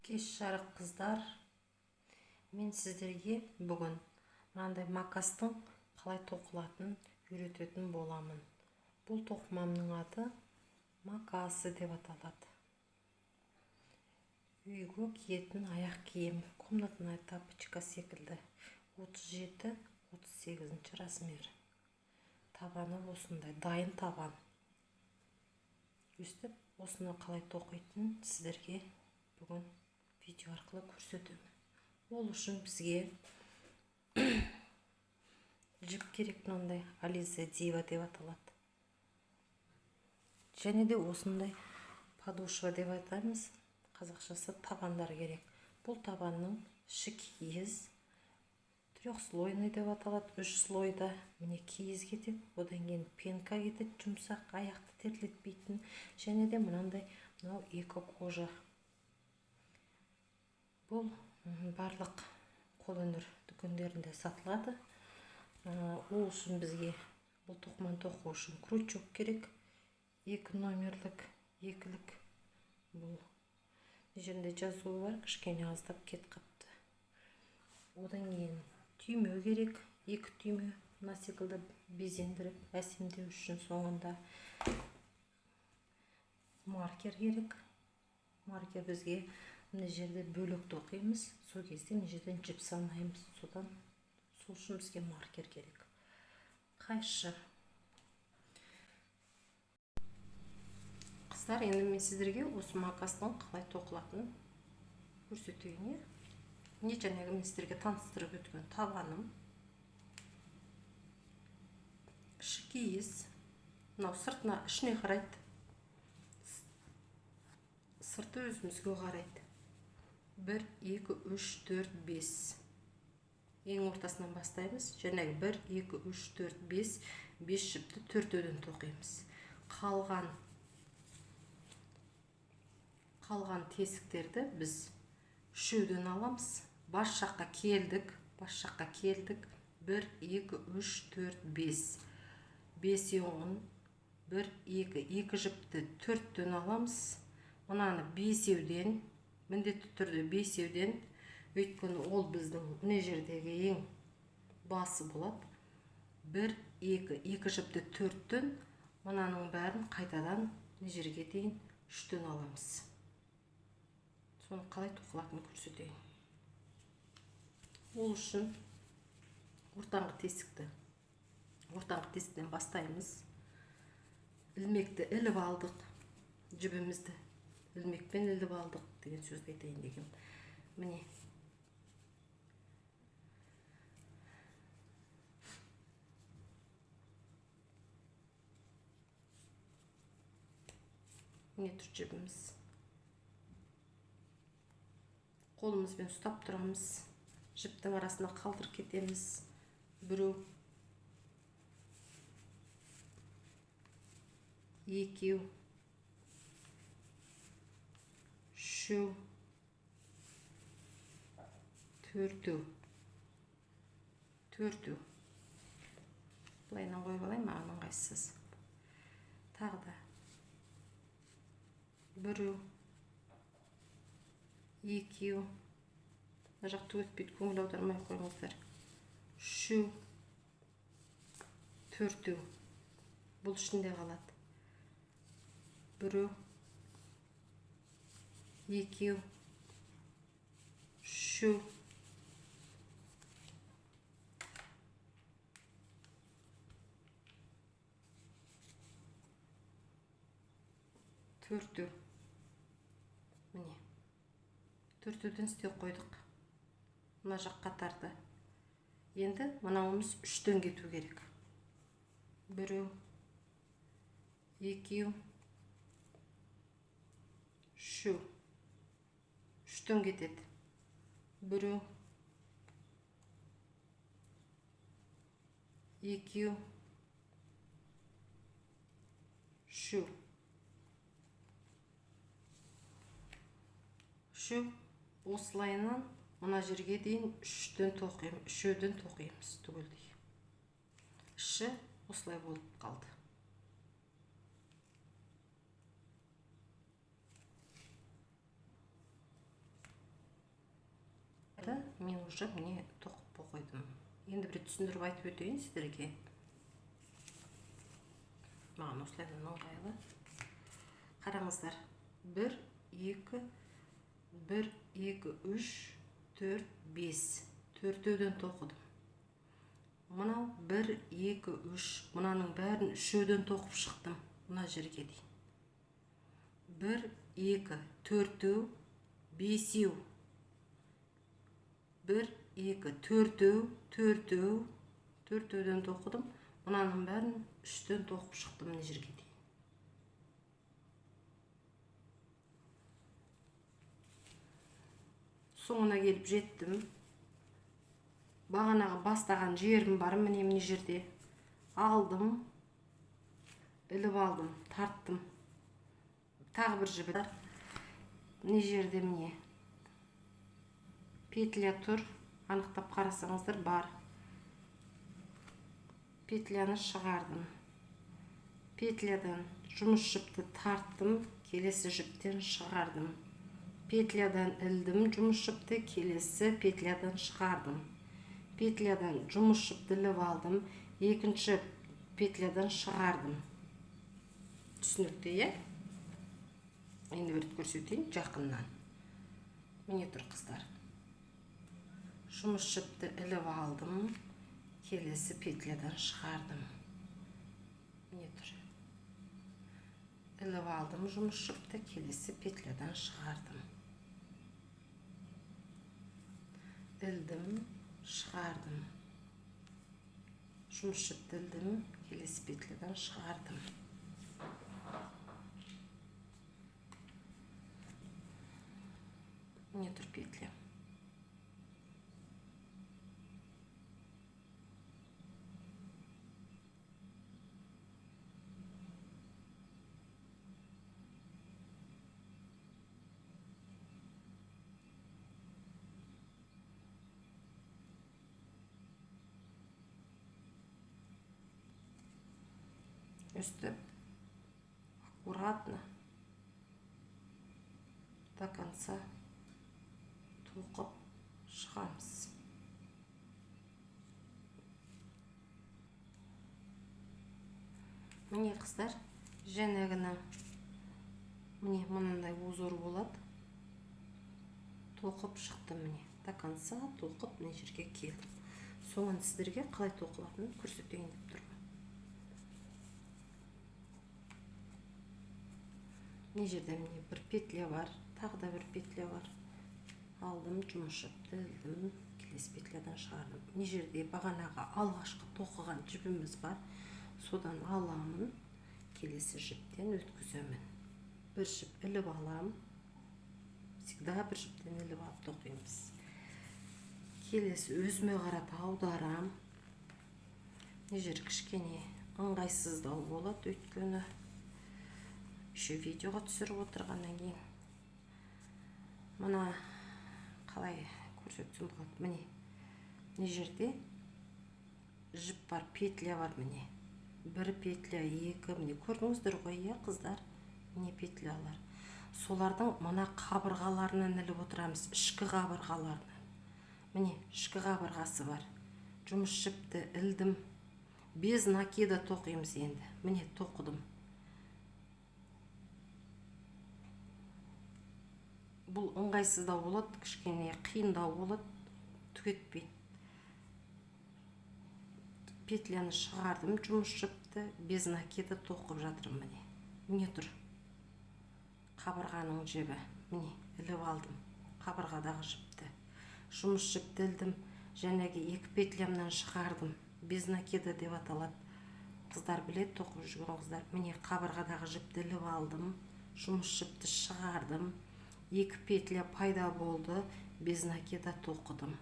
Кеш жарық қыздар, мен сіздерге бүгін мынандай макастың қалай тоқылатынын үйрететін боламын. Бұл тоқымамның аты макасы деп аталады. Үйге киетін аяқ киім, комнатная тапочка секілді 37-38 размер. Табаны осындай, дайын табан. Өстіп, осыны қалай тоқитын сіздерге бүгін видео арқылы көрсетемін. Ол үшін бізге жіп керек, мынандай Ализа Дива деп аталады. Және де осындай подошва деп айтамыз. Қазақшасы табандар керек. Бұл табанның іші киіз, трехслойный деп аталады. 3 слойда міне киіз кетеді, одан кейін пенка кетеді, жұмсақ, аяқты терлетпейтін. Және де мынандай эко кожа. Бұл барлық қолөнер дүкендерінде сатылады. Ол үшін бізге бұл тоқыманы тоқу үшін крючок керек. 2 номерлік, 2-лік. Бұл жерінде жазуы бар, кішкене аздап кет қапты. Одан кейін түйме керек, 2 түйме. Мына секілді безендіріп, әсемдеу үшін соңында маркер керек. Маркер бізге мына жерде бөлек тоқимыз. Сол кезде мына жерден жіп салмаймыз. Сол үшін бізге маркер керек. Қайшы. Қыздар, енді мен сіздерге осы макастың қалай тоқылатынын көрсетейін. Міне жаңағы мен сіздерге таныстырып өткен табаным. Іші киіз. Мынау сыртына, ішіне қарайды. Сырты өзімізге қарайды. 1, 2, 3, 4, 5. Ең ортасынан бастаймыз. Жаңағы 1, 2, 3, 4, 5. 5 жіпті 4-ден тоқимыз. Қалған тесіктерді біз 3-ден аламыз. Бас жаққа келдік. 1, 2, 3, 4, 5. 5 еуін 1, 2. 2 жіпті 4-ден аламыз. Мынаны 5-еуден, міндетті түрде 5-еуден, өйткені ол біздің мына жердегі ең басы болады. 1, 2. 2 жіпті 4-ден, мынаның бәрін қайтадан мына жерге дейін 3-ден аламыз. Соны қалай тоқылатынын көрсетейін. Ол үшін ортаңғы тесіктен бастаймыз. Ілмекті іліп алдық. Жібімізді ілмекпен іліп алдық деген сөзді айтайын деген. Міне. Міне тұр жібіміз. Қолымызбен ұстап тұрамыз. Жіптің арасына қалдырып кетеміз. 1, 2, 3, 4. Бұлайынан қойып алайын, маған ыңғайсыз. Тағы да 1, 2. Мына жақты өтпейді, көңіл аудармай қойыңыздар. 3, 4. Бұл ішінде қалады. 1, 2, 3. 4. Міне. 4-ден істеп қойдық. Мына жақ қатарды. Енді мынауымыз 3-ден кету керек. 1, 2, 3. 3-ден кетеді. 1, 2, 3. 3. Осылайынан мына жерге дейін 3-ден тоқимыз түгелдей. Іші осылай болып қалды. болды. Мен уже міне тоқып қойдым. Енді бір түсіндіріп айтып өтейін сіздерге. Маған осылайдан ыңғайлы. Қараңыздар. 1, 2, 1, 2, 3, 4, 5. Төртеуден тоқыдым. Мынау 1, 2, 3. Мынаның бәрін үшеуден тоқып шықтым. Мына жерге дейін. 1, 2, төртеу, бесеу. 1, 2, төртеу, төртеуден тоқыдым. Мынаның бәрін үштен тоқып шықтым мына жерге дейін. Соңына келіп жеттім. Бағанағы бастаған жерім бар, міне жерде. Алдым, іліп алдым, тарттым. Тағы бір жібі бар. Міне жерде міне петля тұр. Анықтап қарасаңыздар бар. Петляны шығардым. Петлядан жұмыс жіпті тарттым, келесі жіптен шығардым. Петлядан ілдім жұмыс жіпті, келесі петлядан шығардым. Петлядан жұмыс жіпті іліп алдым, екінші петлядан шығардым. Түсінікті, е? Енді бір көрсетейін жақыннан. Міне тұр қыздар. Жұмыс жіпті іліп алдым, келесі петлядан шығардым. Міне тұр. Іліп алдым жұмыс жіпті, келесі петлядан шығардым. Ілдім, шығардым. Жұмыс жіпті ілдім, келесі петлядан шығардым. Міне тұр петля. Үсті аккуратно до конца тоқып шығамыз. Міне қыздар, жәнегінің міне мынандай узор болады. Тоқып шықтым міне. До конца тоқып мына жерге келдім. Соңын сіздерге қалай тоқылатынын көрсетейін деп тұрмын. Мына жерде міне бір петля бар, тағы да бір петля бар. Алдым, жұмыс жіпті ілдім, келесі петлядан шығардым. Мына жерде бағанағы алғашқы тоқыған жібіміз бар. Содан аламын, келесі жіптен өткіземін. Бір жіп іліп алам. Всегда бір жіптен іліп алып тоқимыз. Келесі өзіме қарата аударам. Мына жер кішкене ыңғайсыздау болады, өйткені еще видеоға түсіріп отырғаннан кейін. Мына қалай көрсетсем болады. Міне жерде жіп бар, петля бар міне. Бір петля, екі, міне көрдіңіздер ғой, иә қыздар? Міне петлялар. Солардың мына қабырғаларынан іліп отырамыз, ішкі қабырғаларынан. Міне ішкі қабырғасы бар. Жұмыс жіпті ілдім. Без накида тоқимыз енді. Міне тоқыдым. Бұл ыңғайсыздау болады, кішкене қиындау болады, түгетпейді. Петляны шығардым, жұмыс жіпті, без накида тоқып жатырмын міне. Міне тұр. Қабырғаның жібі. Міне, іліп алдым. Қабырғадағы жіпті. Жұмыс жіпті ілдім, жәнегі екі петлямнан шығардым. Без накида деп аталады. Қыздар білет, тоқып жүрген қыздар. Міне қабырғадағы жіпті іліп алдым. Жұмыс жіпті шығардым. Екі петля пайда болды, без накида тоқыдым.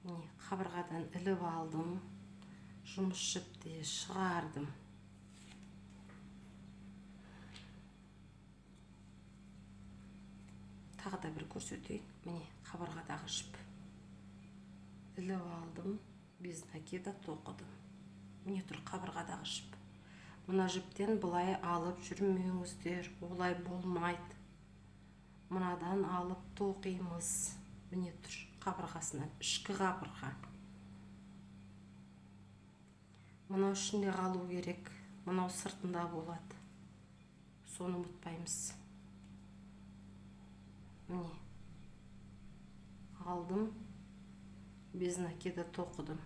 Міне, қабырғадан іліп алдым, жұмыс жіпті шығардым. Тағы да бір көрсетейін. Міне, қабырғадағы жіп. Іліп алдым, без накида тоқыдым. Міне тұр қабырғадағы жіп. Мына жіптен бұлай алып жүрмеңіздер, олай болмайды. мынадан алып тоқимыз. Міне тұр, қабырғасынан, ішкі қабырға. Мынау ішінде қалу керек, мынау сыртында болады. Соны ұмытпаймыз. Міне, алдым, без накида тоқыдым.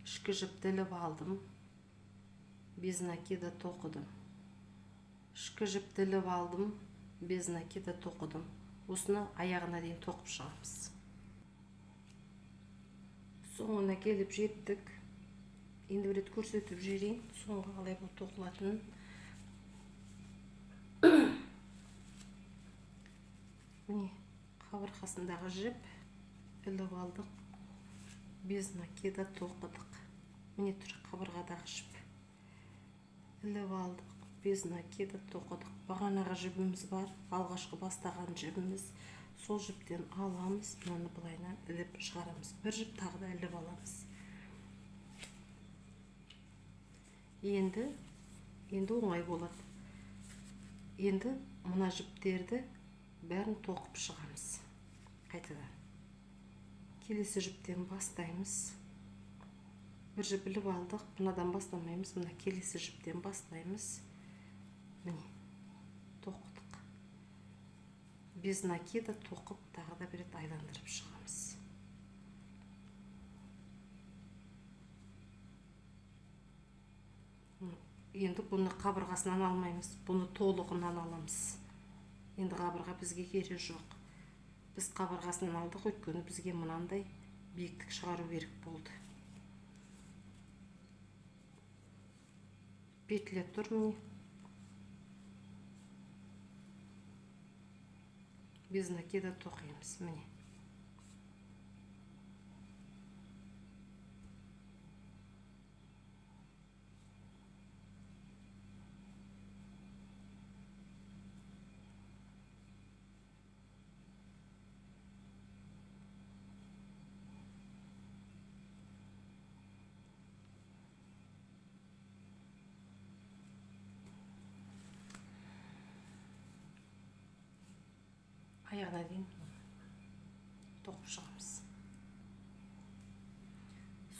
Ішкі жіпті іліп алдым, без накида тоқыдым. Ішкі жіпті іліп алдым, без накида тоқыдым. Осыны аяғына дейін тоқып шығамыз. Соңына келіп жеттік. Енді бір рет көрсетіп жіберейін, соңғы қалай бұл тоқылатынын. Міне, қабырғасындағы жіп іліп алдық, без накида тоқыдық. Міне тұр, қабырғадағы жіп іліп алдық, без накида тоқыдық. Бағанағы жібіміз бар, алғашқы бастаған жібіміз. Сол жіптен аламыз, мынаны былайынан іліп шығарамыз. Бір жіп тағы да іліп аламыз. Енді оңай болады. Енді мына жіптерді бәрін тоқып шығамыз. Қайтадан. Келесі жіптен бастаймыз. Бір жіп іліп алдық, мынадан бастамаймыз, мына келесі жіптен бастаймыз. Міне, тоқыдық. Без накида тоқып, тағы да бір рет айландырып шығамыз. Енді бұны қабырғасынан алмаймыз, бұны толығынан аламыз. Енді қабырға бізге керегі жоқ. Біз қабырғасынан алдық, өйткені бізге мынандай биіктік шығару керек болды. Петля тұр, міне. Без накида тоқимыз, міне. Аяғына дейін тоқып шығамыз.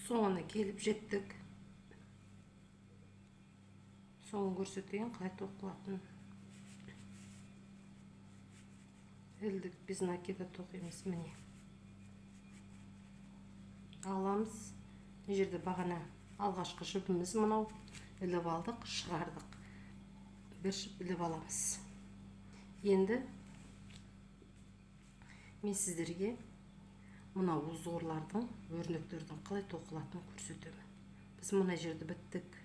Соңына келіп жеттік. Соңын көрсетейін, қалай тоқылатын. Ілдік, без накида тоқимыз, міне. Аламыз. Мына жерде бағана алғашқы жібіміз мынау. Іліп алдық, шығардық. Бір жіп іліп аламыз. Енді мен сіздерге мына узорлардың, өрнектердің қалай тоқылатынын көрсетемін. Біз мына жерді біттік.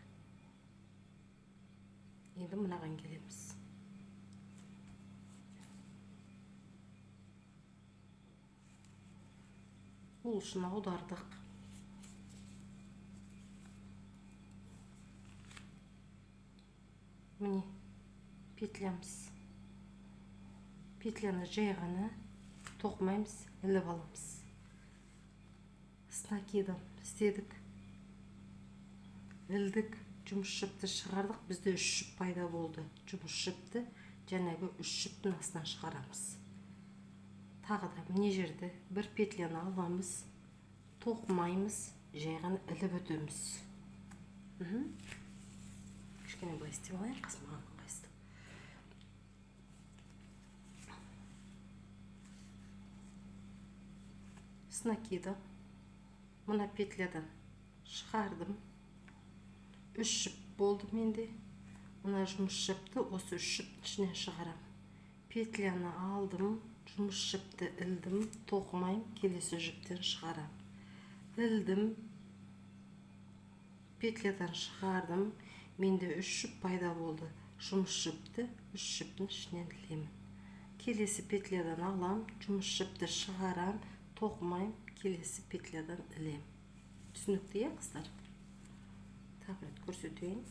Енді мынаған келеміз. Ұлышына аудардық. Міне, петлямыз. Петляны жай ғана тоқымаймыз, іліп аламыз. С накидом істедік. Ілдік, жұмыс жіпті шығардық. Бізде 3 жіп пайда болды. Жұмыс жіпті жәнегі 3 жіптің астынан шығарамыз. Тағы да міне жерде бір петляны аламыз, тоқымаймыз, жай ғана іліп өтеміз. Кішкене былай істеп алайын, қасымаған қайсты. С накидом мына петлядан шығардым. 3 жіп болды менде. Мына жұмыс жіпті осы 3 жіптің ішінен шығарам. Петляны алдым, жұмыс жіпті ілдім, тоқымайым, келесі жіптен шығарам. Ілдім, петлядан шығардым. Менде 3 жіп пайда болды. Жұмыс жіпті 3 жіптің ішінен ілемін. Келесі петлядан алам, жұмыс жіпті шығарам, тоқымайым, келесі петлядан ілем. Түсінікті, қыздар? Тағы рет көрсетейін.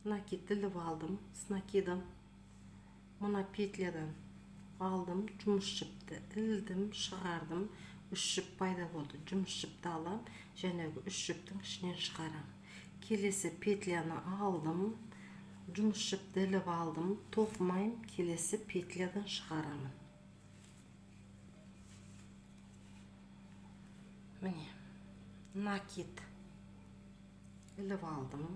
Накид іліп алдым, с накидом. Мына петлядан алдым, жұмыс жіпті ілдім, шығардым. 3 жіп пайда болды. Жұмыс жіпті алам, жәнегі 3 жіптің ішінен шығарам. Келесі петляны алдым, жұмыс жіпті іліп алдым, тоқымайым, келесі петлядан шығарамын. Міне, накид іліп алдым,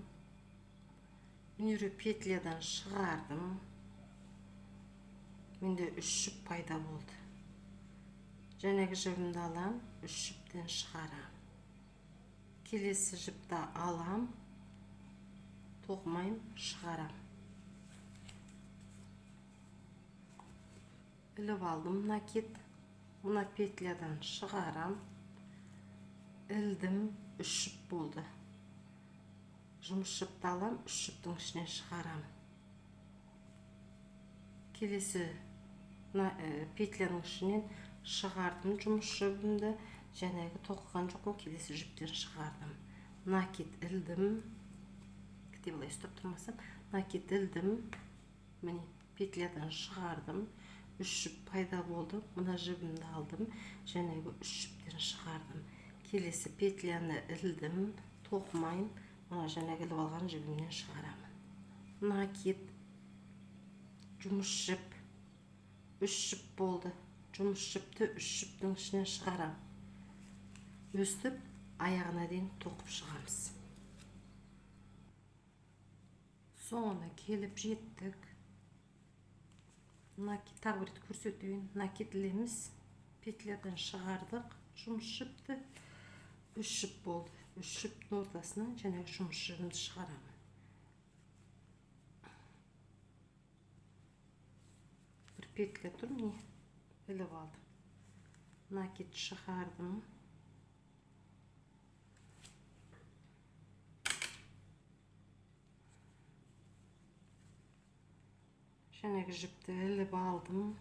міне петлядан шығардым. Менде 3 жіп пайда болды. Жәнегі жібімді алам, 3 жіптен шығарам. Келесі жіпті алам, тоқымайым, шығарам. Іліп алдым накид, мына петлядан шығарам. Ілдім, 3 жіп болды. Жұмыс жіпті алам, 3 жіптің ішінен шығарам. Келесі петляның ішінен шығардым жұмыс жібімді, жәнегі тоқыған жоқпын, келесі жіптен шығардым. Накид ілдім, кете былай ұстап тұрмасам, накид ілдім, міне петлядан шығардым, 3 жіп пайда болды, мына жібімді алдым, жәнегі 3 жіптен шығардым. Келесі петляны ілдім, тоқымайым, мына жәнегі іліп алған жібімнен шығарамын. Накид, жұмыс жіп, 3 жіп болды. Жұмыс жіпті 3 жіптің ішінен шығарам. Өстіп, аяғына дейін тоқып шығамыз. Соңына келіп жеттік. Тағы бір рет көрсетейін. Накид ілеміз, петлядан шығардық. Жұмыс жіпті 3 жіп болды. 3 жіптің ортасынан және жұмыс жібімді шығарамын. Бір петля тұр, міне іліп алдым. Накид шығардым. Жәнегі жіпті іліп алдым.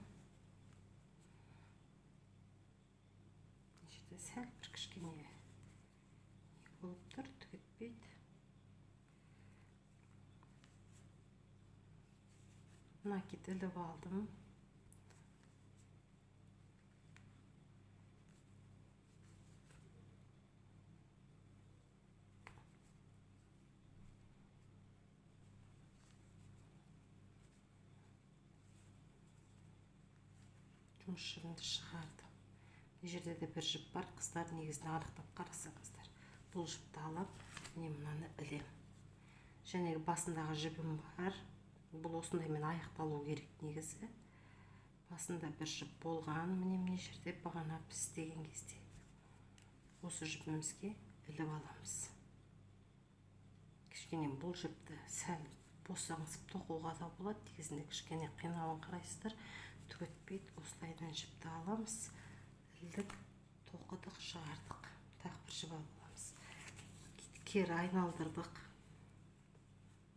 Жерде сәл бір кішкене болып тұр, түгетпейді. Накид іліп алдым. Жұмыс жібімді шығардым. Бұл жерде де бір жіп бар, қыздар, негізін анықтап қарасаңыздар. Бұл жіпті алып, міне мынаны ілем. Жәнегі басындағы жібім бар. Бұл осындаймен аяқталу керек негізі. Басында бір жіп болған, міне жерде бағана біз істеген кезде. Осы жібімізге іліп аламыз. Кішкене бұл жіпті сәл босаңсып тоқуға да болады. Негізінде кішкене қиналын қарайсыздар. Түгетпейді, осылайдан жіпті аламыз. Ілдік, тоқыдық, шығардық. Тағы бір жіп аламыз. Кері айналдырдық.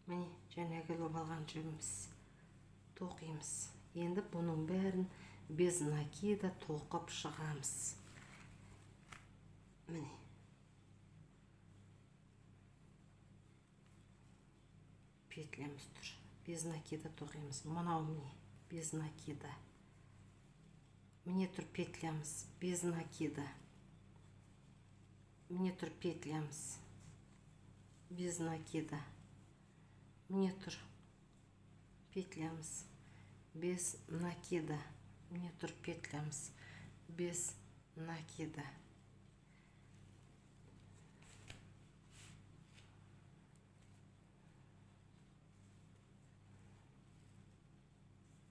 Міне, жәнегі іліп алған жібіміз. Тоқимыз. Енді бұның бәрін без накида тоқып шығамыз. Міне. Петлямыз тұр. Без накида тоқимыз. Мынау міне. Без накида. Міне тұр петлямыз. Без накида. Міне тұр петлямыз. Без накида. Міне тұр петлямыз. Без накида. Міне тұр петлямыз. Без накида.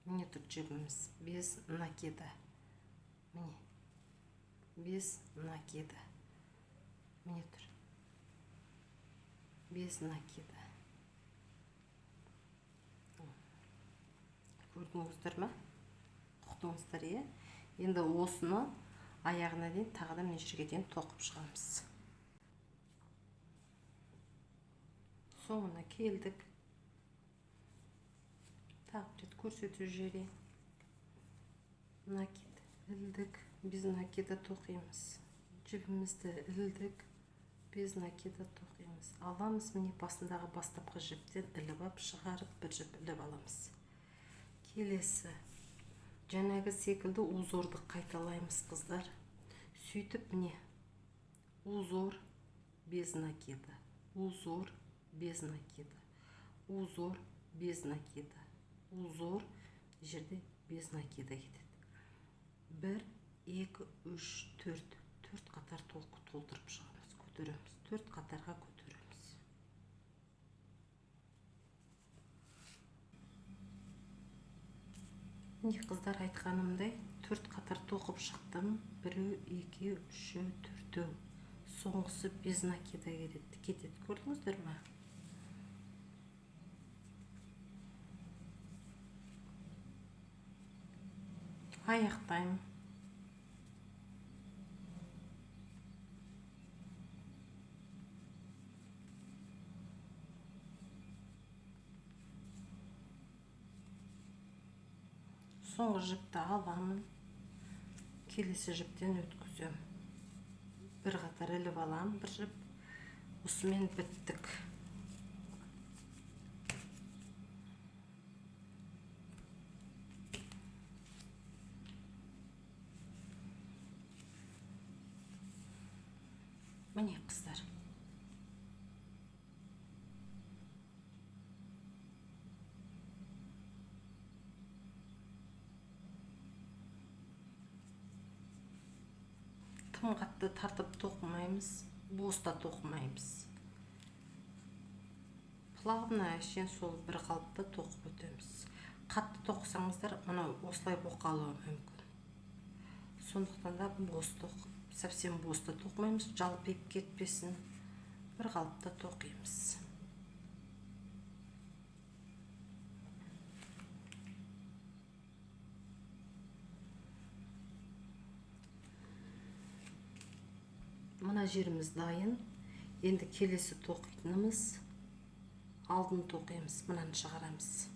Міне тұр жібіміз, без накида. Міне, без накида. Міне тұр, без накида. Көрдіңіздер ме? Ұқтыңыздар, е? Енді осыны аяғына дейін тағы да мына жерге дейін тоқып шығамыз. Соңына келдік. Тағы рет көрсетіп жіберейін. Накид ілдік, без накида тоқимыз. Жібімізді ілдік, без накида тоқимыз. Аламыз, міне басындағы бастапқы жіптен іліп алып шығарып, бір жіп іліп аламыз. Келесі, жаңағы секілді узорды қайталаймыз, қыздар. Сөйтіп, міне, узор без накида, узор без накида, узор без накида. Узор жерде без накида кетеді. 1, 2, 3, 4. 4 қатар толтырып шығамыз, көтереміз. 4 қатарға көтереміз. Міне қыздар айтқанымдай 4 қатар тоқып шықтым. 1, 2, 3, 4. Соңғысы без накида кетеді. Көрдіңіздер ме? Аяқтаймын. Соңғы жіпті аламын, келесі жіптен өткіземін. Bir қатар іліп аламын, бір жіп. Осымен біттік. Міне қыздар. Тым қатты тартып тоқымаймыз, боста тоқымаймыз. Плавно әшен сол бір қалыпта тоқып өтеміз. Қатты тоқсаңыздар, мынау осылай боқалуы мүмкін. Сондықтан да совсем боста тоқымаймыз, жалпиып кетпесін. Бір қалыпта тоқимыз. Мына жеріміз дайын. Енді келесі тоқитынымыз алдын тоқимыз, мынаны шығарамыз.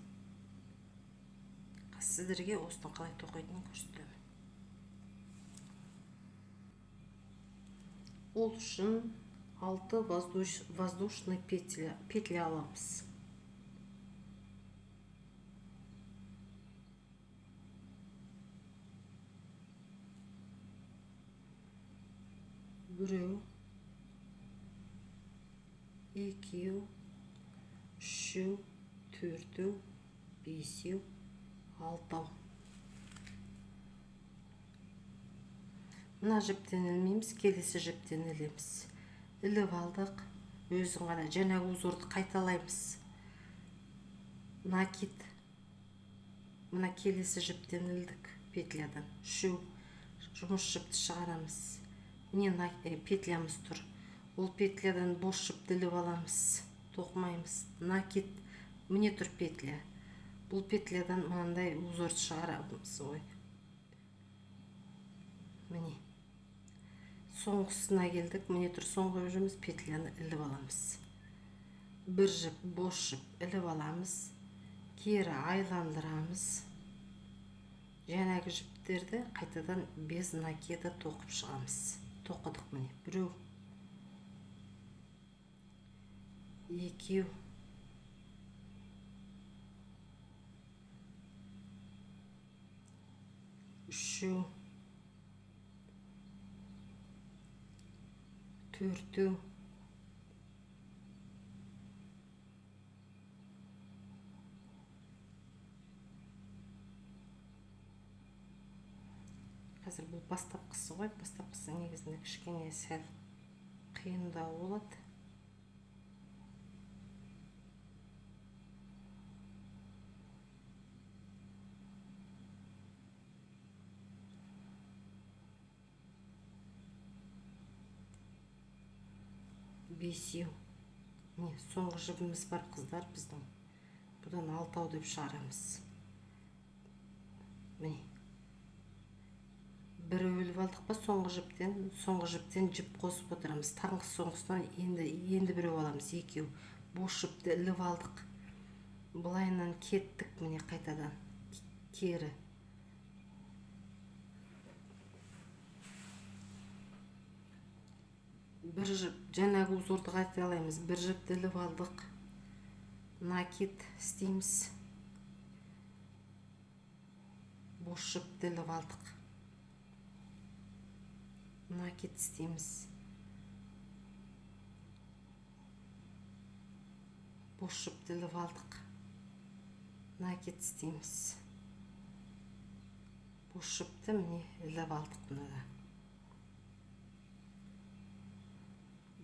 Сіздерге осыны қалай тоқитынын көрсетемін. Ол үшін 6 воздушный петля аламыз. Біреу, екеу, үшеу, төртеу, бесеу, алтау. Мына жіптен ілмейміз, келесі жіптен ілеміз. Іліп алдық, өзін ғана жаңағы узорды қайталаймыз. Накид. Мына келесі жіптен ілдік, петлядан. Үшеу, жұмыс жіпті шығарамыз. Міне петлямыз тұр. Ол петлядан бос жіпті іліп аламыз, тоқымаймыз. Накид, міне тұр петля. Бұл петлядан мынандай узорды шығарамыз ғой. Міне. Соңғысына келдік, міне тұр соңғы жүріміз, петляны іліп аламыз. Бір жіп, бос жіп іліп аламыз. Кері айландырамыз. Жаңағы жіптерді қайтадан без накида тоқып шығамыз. Тоқыдық міне. Біреу, екеу, үшеу, төртеу, қазір бұл бастапқысы ғой. Бастапқысы негізінде кішкене сәл қиындау болады. Бесеу. Міне, соңғы жібіміз бар қыздар біздің. Бұдан 6 деп шығарамыз. Міне. Бір өліп алдық па соңғы жіптен жіп қосып отырамыз. Таңғы соңғысынан енді біреу аламыз, екеу. Бос жіпті іліп алдық. Бұлайынан кеттік, міне қайтадан. Кері. Бір жіп, жаңағы узорды қайталаймыз. Бір жіпті іліп алдық. Накид істейміз. Бос жіпті іліп алдық. Накид істейміз. Бос жіпті іліп алдық. накид істейміз. Бос жіпті міне іліп алдық мына да.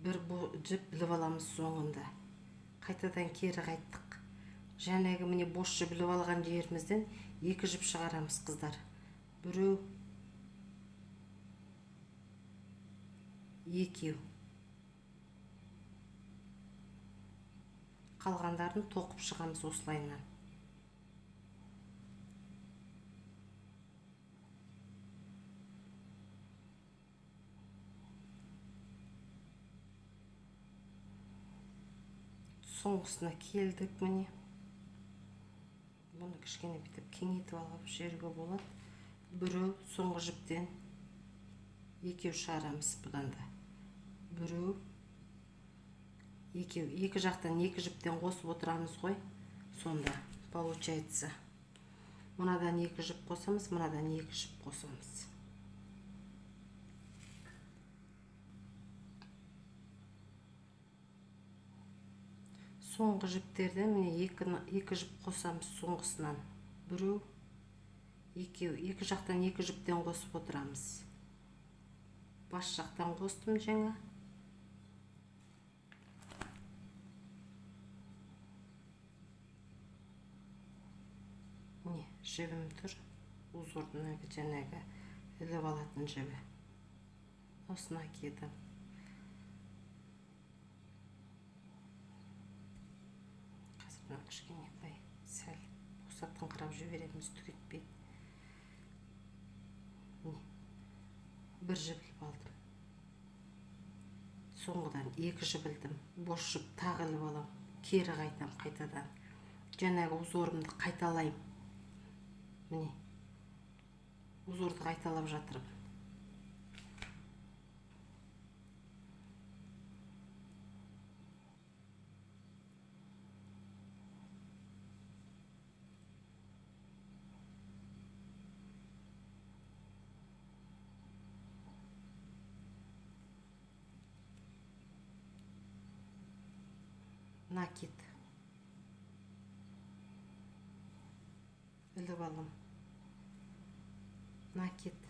Бір жіп іліп аламыз соңында. Қайтадан кері қайттық. Жәнегі міне бос жіп іліп алған жерімізден 2 жіп шығарамыз қыздар. Біреу, екеу. Қалғандарын тоқып шығамыз осылайынан. Соңғысына келдік міне. Бұны кішкене бітіп кеңейтіп алып жерге болады. Біреу соңғы жіптен екеу шығарамыз бұдан да. Біреу, екеу. Екі жақтан 2 жіптен қосып отырамыз ғой. Сонда получается. Мынадан 2 жіп қосамыз, мынадан 2 жіп қосамыз. Соңғы жіптерден міне 2 жіп қосамыз соңғысынан. Біреу, екеу. Екі жақтан 2 жіптен қосып отырамыз. Бас жақтан қостым жаңа. Міне жібім тұр. Узордың жәнегі іліп алатын жібі. Осына кедім. Қазір кішкене қай сәл босатыңқырап жібереміз, түгетпейді. Бір жіп іліп алдым. Соңғыдан 2 жіп ілдім. Бос жіп тағы іліп алам. Кері қайтам қайтадан. Жаңағы узорымды қайталайым. Міне. Узорды қайталап жатырмын. Накид іліп алым. Накид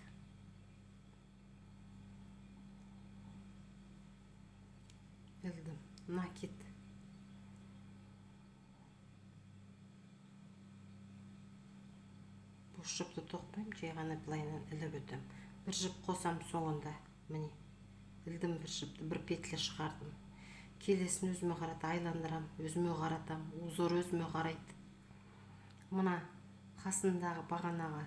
ілдім. Накид бос жіпті тоқпайым, жай ғана былайынан іліп өтем. Бір жіп қосам соңында. Міне ілдім бір жіпті, бір петля шығардым. Келесін өзіме қарат, айландырам, өзіме қаратам, узор өзіме қарайды. Мына қасындағы бағанаға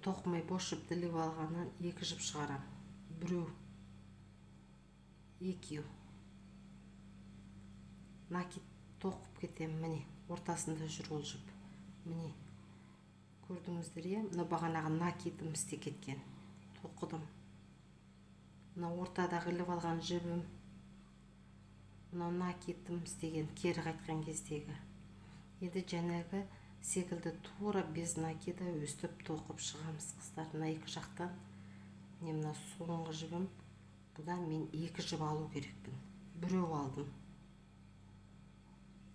тоқымай бос жіпті іліп алғаннан 2 жіп шығарам. Біреу, екеу. Накид тоқып кетем, міне ортасында жүр ол жіп. Міне көрдіңіздер, мына бағанаға накидім істе кеткен. Тоқыдым. Мына ортадағы іліп алған жібім. Мына накидім істеген кері қайтқан кездегі. Енді жәнегі секілді тура без накида өстіп тоқып шығамыз қыздар. Мына 2 жақтан. Мына соңғы жібім. Бұдан мен 2 жіп алу керекпін. Біреу алдым.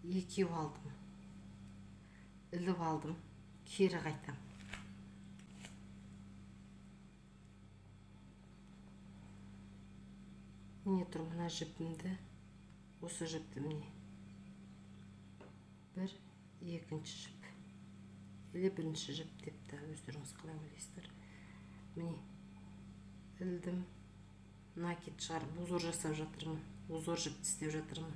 Екеу алдым. Іліп алдым. Кері қайтам. Міне тұр мына жіпімді. Осы жіпті міне. Бір, екінші жіп. Или бірінші жіп депті. Өздеріңіз қалай ойлайсыздар. Міне. Ілдім. Накид шығарып узор жасап жатырмын. Узор жіпті істеп жатырмын.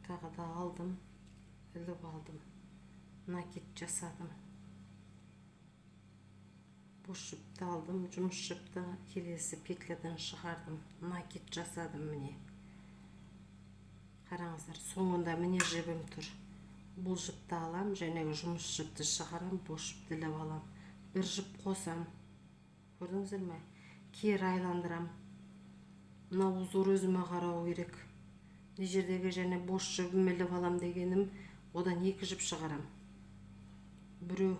Тағы да алдым, іліп алдым. Накид жасадым. Бос жіпті алдым, жұмыс жіпті келесі петлядан шығардым. Накид жасадым міне. Қараңыздар, соңында міне жібім тұр. Бұл жіпті алам, жәнегі жұмыс жіпті шығарам, бос жіпті іліп алам. Бір жіп қосам. Көрдіңіздер ме? Кері айландырам. Мына узор өзіме қарау керек. Не жердегі және бос жібім іліп алам дегенім, одан 2 жіп шығарам. бирөө,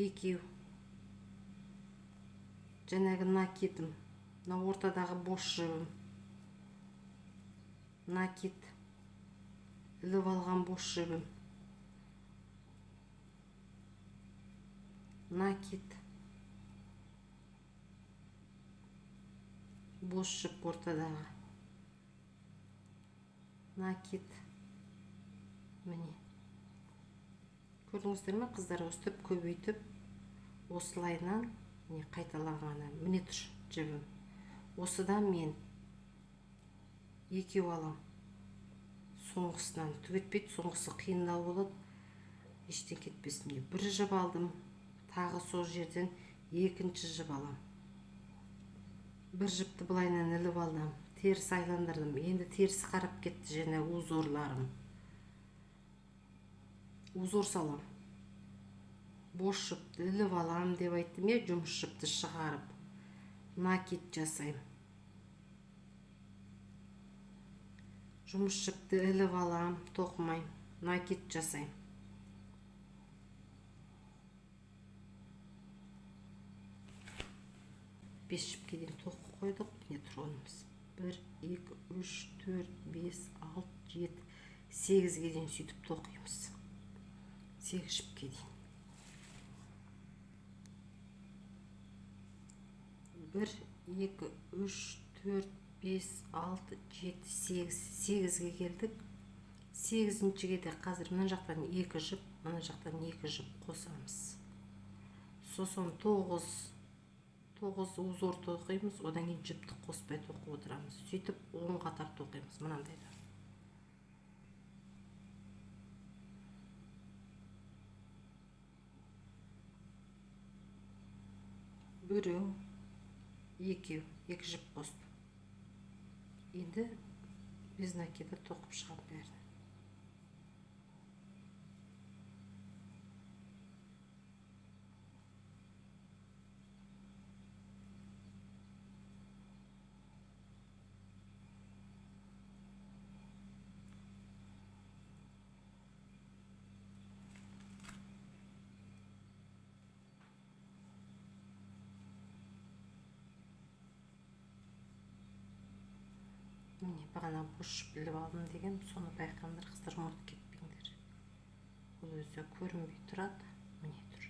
экөө, жанагы накидим, мына ортадагы бош жибим, накид, іліп алған бош жибим, накид, бош жіп ортадағы, накид. Міне көрдіңіздер ме қыздар, өстіп көбейтіп осылайынан міне қайталағаны. Міне тұр жібім. Осыдан мен екеу алам. Соңғысынан түгетпейді, соңғысы қиындау болады. Ештен кетпесін деп бір жіп алдым. Тағы сол жерден екінші жіп алам. Бір жіпті былайынан іліп алдым. Теріс айландырдым. Енді теріс қарап кетті және узорларым. Узор салам. Бош жіпті іліп алам деп айттым я, жұмыс жіпті шығарып накид жасайым. Жұмыс жіпті іліп алам, тоқымайым, накид жасайым. Бес жіпке дейін тоқып қойдық. Міне тұр. 1, 2, 3, 4, 5, 6, 7, 8-ге дейін сөйтіп тоқимыз. 8 жіпке дейін. 1, 2, 3, 4, 5, 6, 7, 8. 8-ге келдік. 8-шіге де қазір мына жақтан 2 жіп, мына жақтан 2 жіп қосамыз. Сосын 9 узор тоқимыз, одан кейін жіпті қоспай тоқып отырамыз. Сөйтіп 10 қатар тоқимыз мынандайда. Бирөө, екеу, 2 жіп қостым. Енді без накида тоқып шығам бәрін. Міне бағана бош жіп іліп алдым деген, соны байқаңдар қыздар, ұмытып кетпеңдер. Бұл өзі көрінбей тұрады. Міне тұр.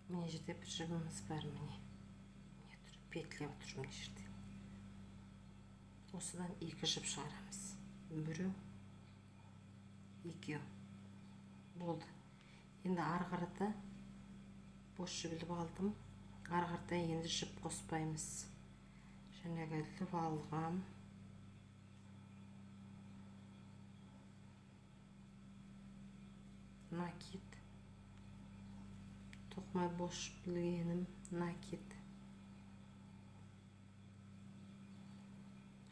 Міне жерде бір жібіміз бар. Міне тұр, петля тұр мына жерде. Осыдан 2 жіп шығарамыз. Бирөө, екеу. Болды. Енді ары қарата бош жіп іліп алдым. Ары қарата енді жіп қоспаймыз. Жаңағы іліп алғам. Накид. Тоқмай бош білгенім, накид.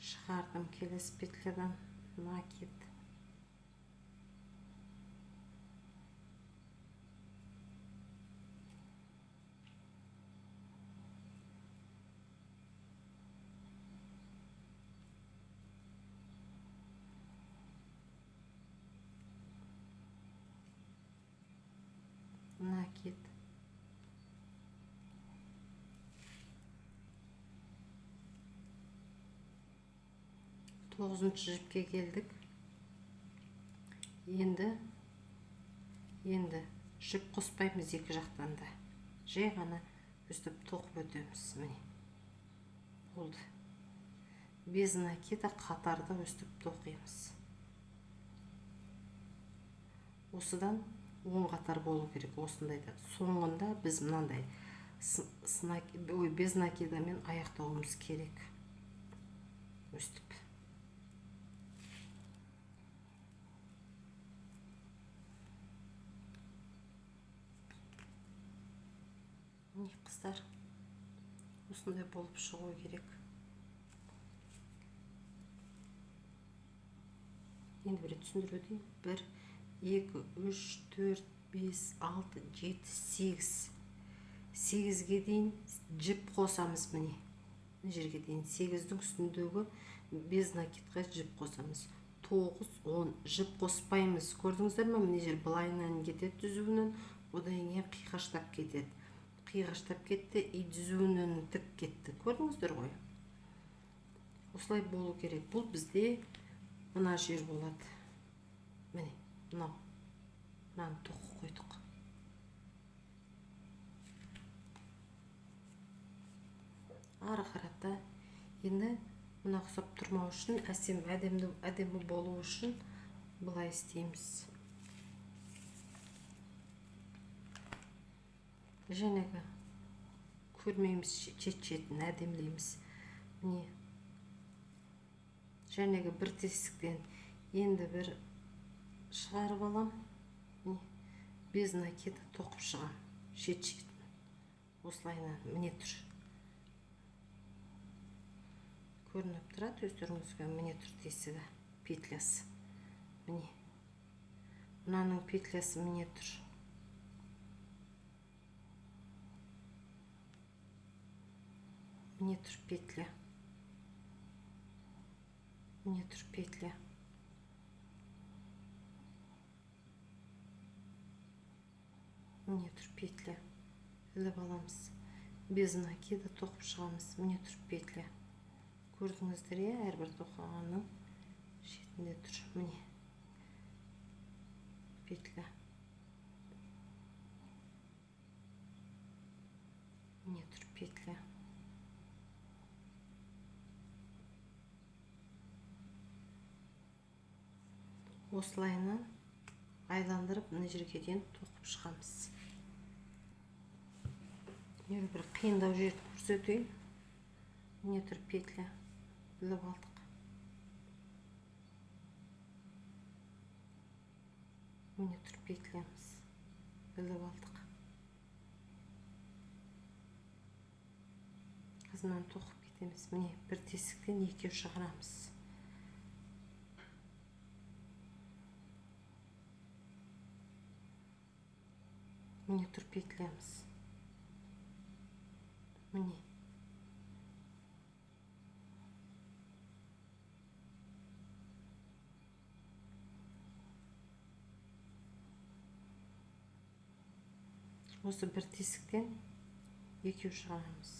Шығардым келесі петлядан, накид. Накид. 9-шы жіпке келдік. Енді жіп қоспаймыз екі жақтан да. Жай ғана өстіп тоқып өтеміз. Міне. Болды. Без накида қатарда өстіп тоқимыз. Осыдан 10 қатар болу керек осындайда. Соңында біз мынандай без накидамен аяқтауымыз керек. Өстіп. қыздар. Осындай болып шығу керек. Енді бір түсіндіру дейін. 1, 2, 3, 4, 5, 6, 7, 8. 8-ге дейін жіп қосамыз міне. Мына жерге дейін 8-дің үстіндегі без накидқа жіп қосамыз. 9, 10 жіп қоспаймыз. Көрдіңіздер ме? Мына жер былайынан кетеді түзуінен, одан кейін қиғаштап кетеді. Қиғаштап кетті, и түзуінен тік кетті. Көрдіңіздер ғой? Осылай болу керек. Бұл бізде мына жер болады. Міне, мынау. Мынаны тоқып қойдық. Ары қарата енді мына ұқсап тұрмау үшін, әдемі болу үшін былай істейміз. Жәнегі көрмейміз, шет-шетін әдемлейміз. Міне. Жәнегі бір тесіктен енді бір шығарып алам. Міне. Без накида тоқып шығам. Шет-шетін. Осылайынан міне тұр. Көрініп тұрады өздеріңізге, міне тұр тесігі, петлясы. Міне. Мынаның петлясы міне тұр. Міне тұр петля. Міне тұр петля. Міне тұр петля. Іліп аламыз. Без накида тоқып шығамыз. Міне тұр петля. Көрдіңіздер, әрбір тоқығанның шетінде тұр. Міне. Петля. Міне тұр петля. Осылайынан айландырып, мына жерге дейін тоқып шығамыз. Мен бір қиындау жерді көрсетейін. Міне тұр петля. Іліп алдық. Міне тұр петлямыз. Іліп алдық. Қазынан тоқып кетеміз. Міне бір тесіктен екеу шығарамыз. Міне тұр петлямыз. Міне. Осы бір тесіктен екеу шығарамыз.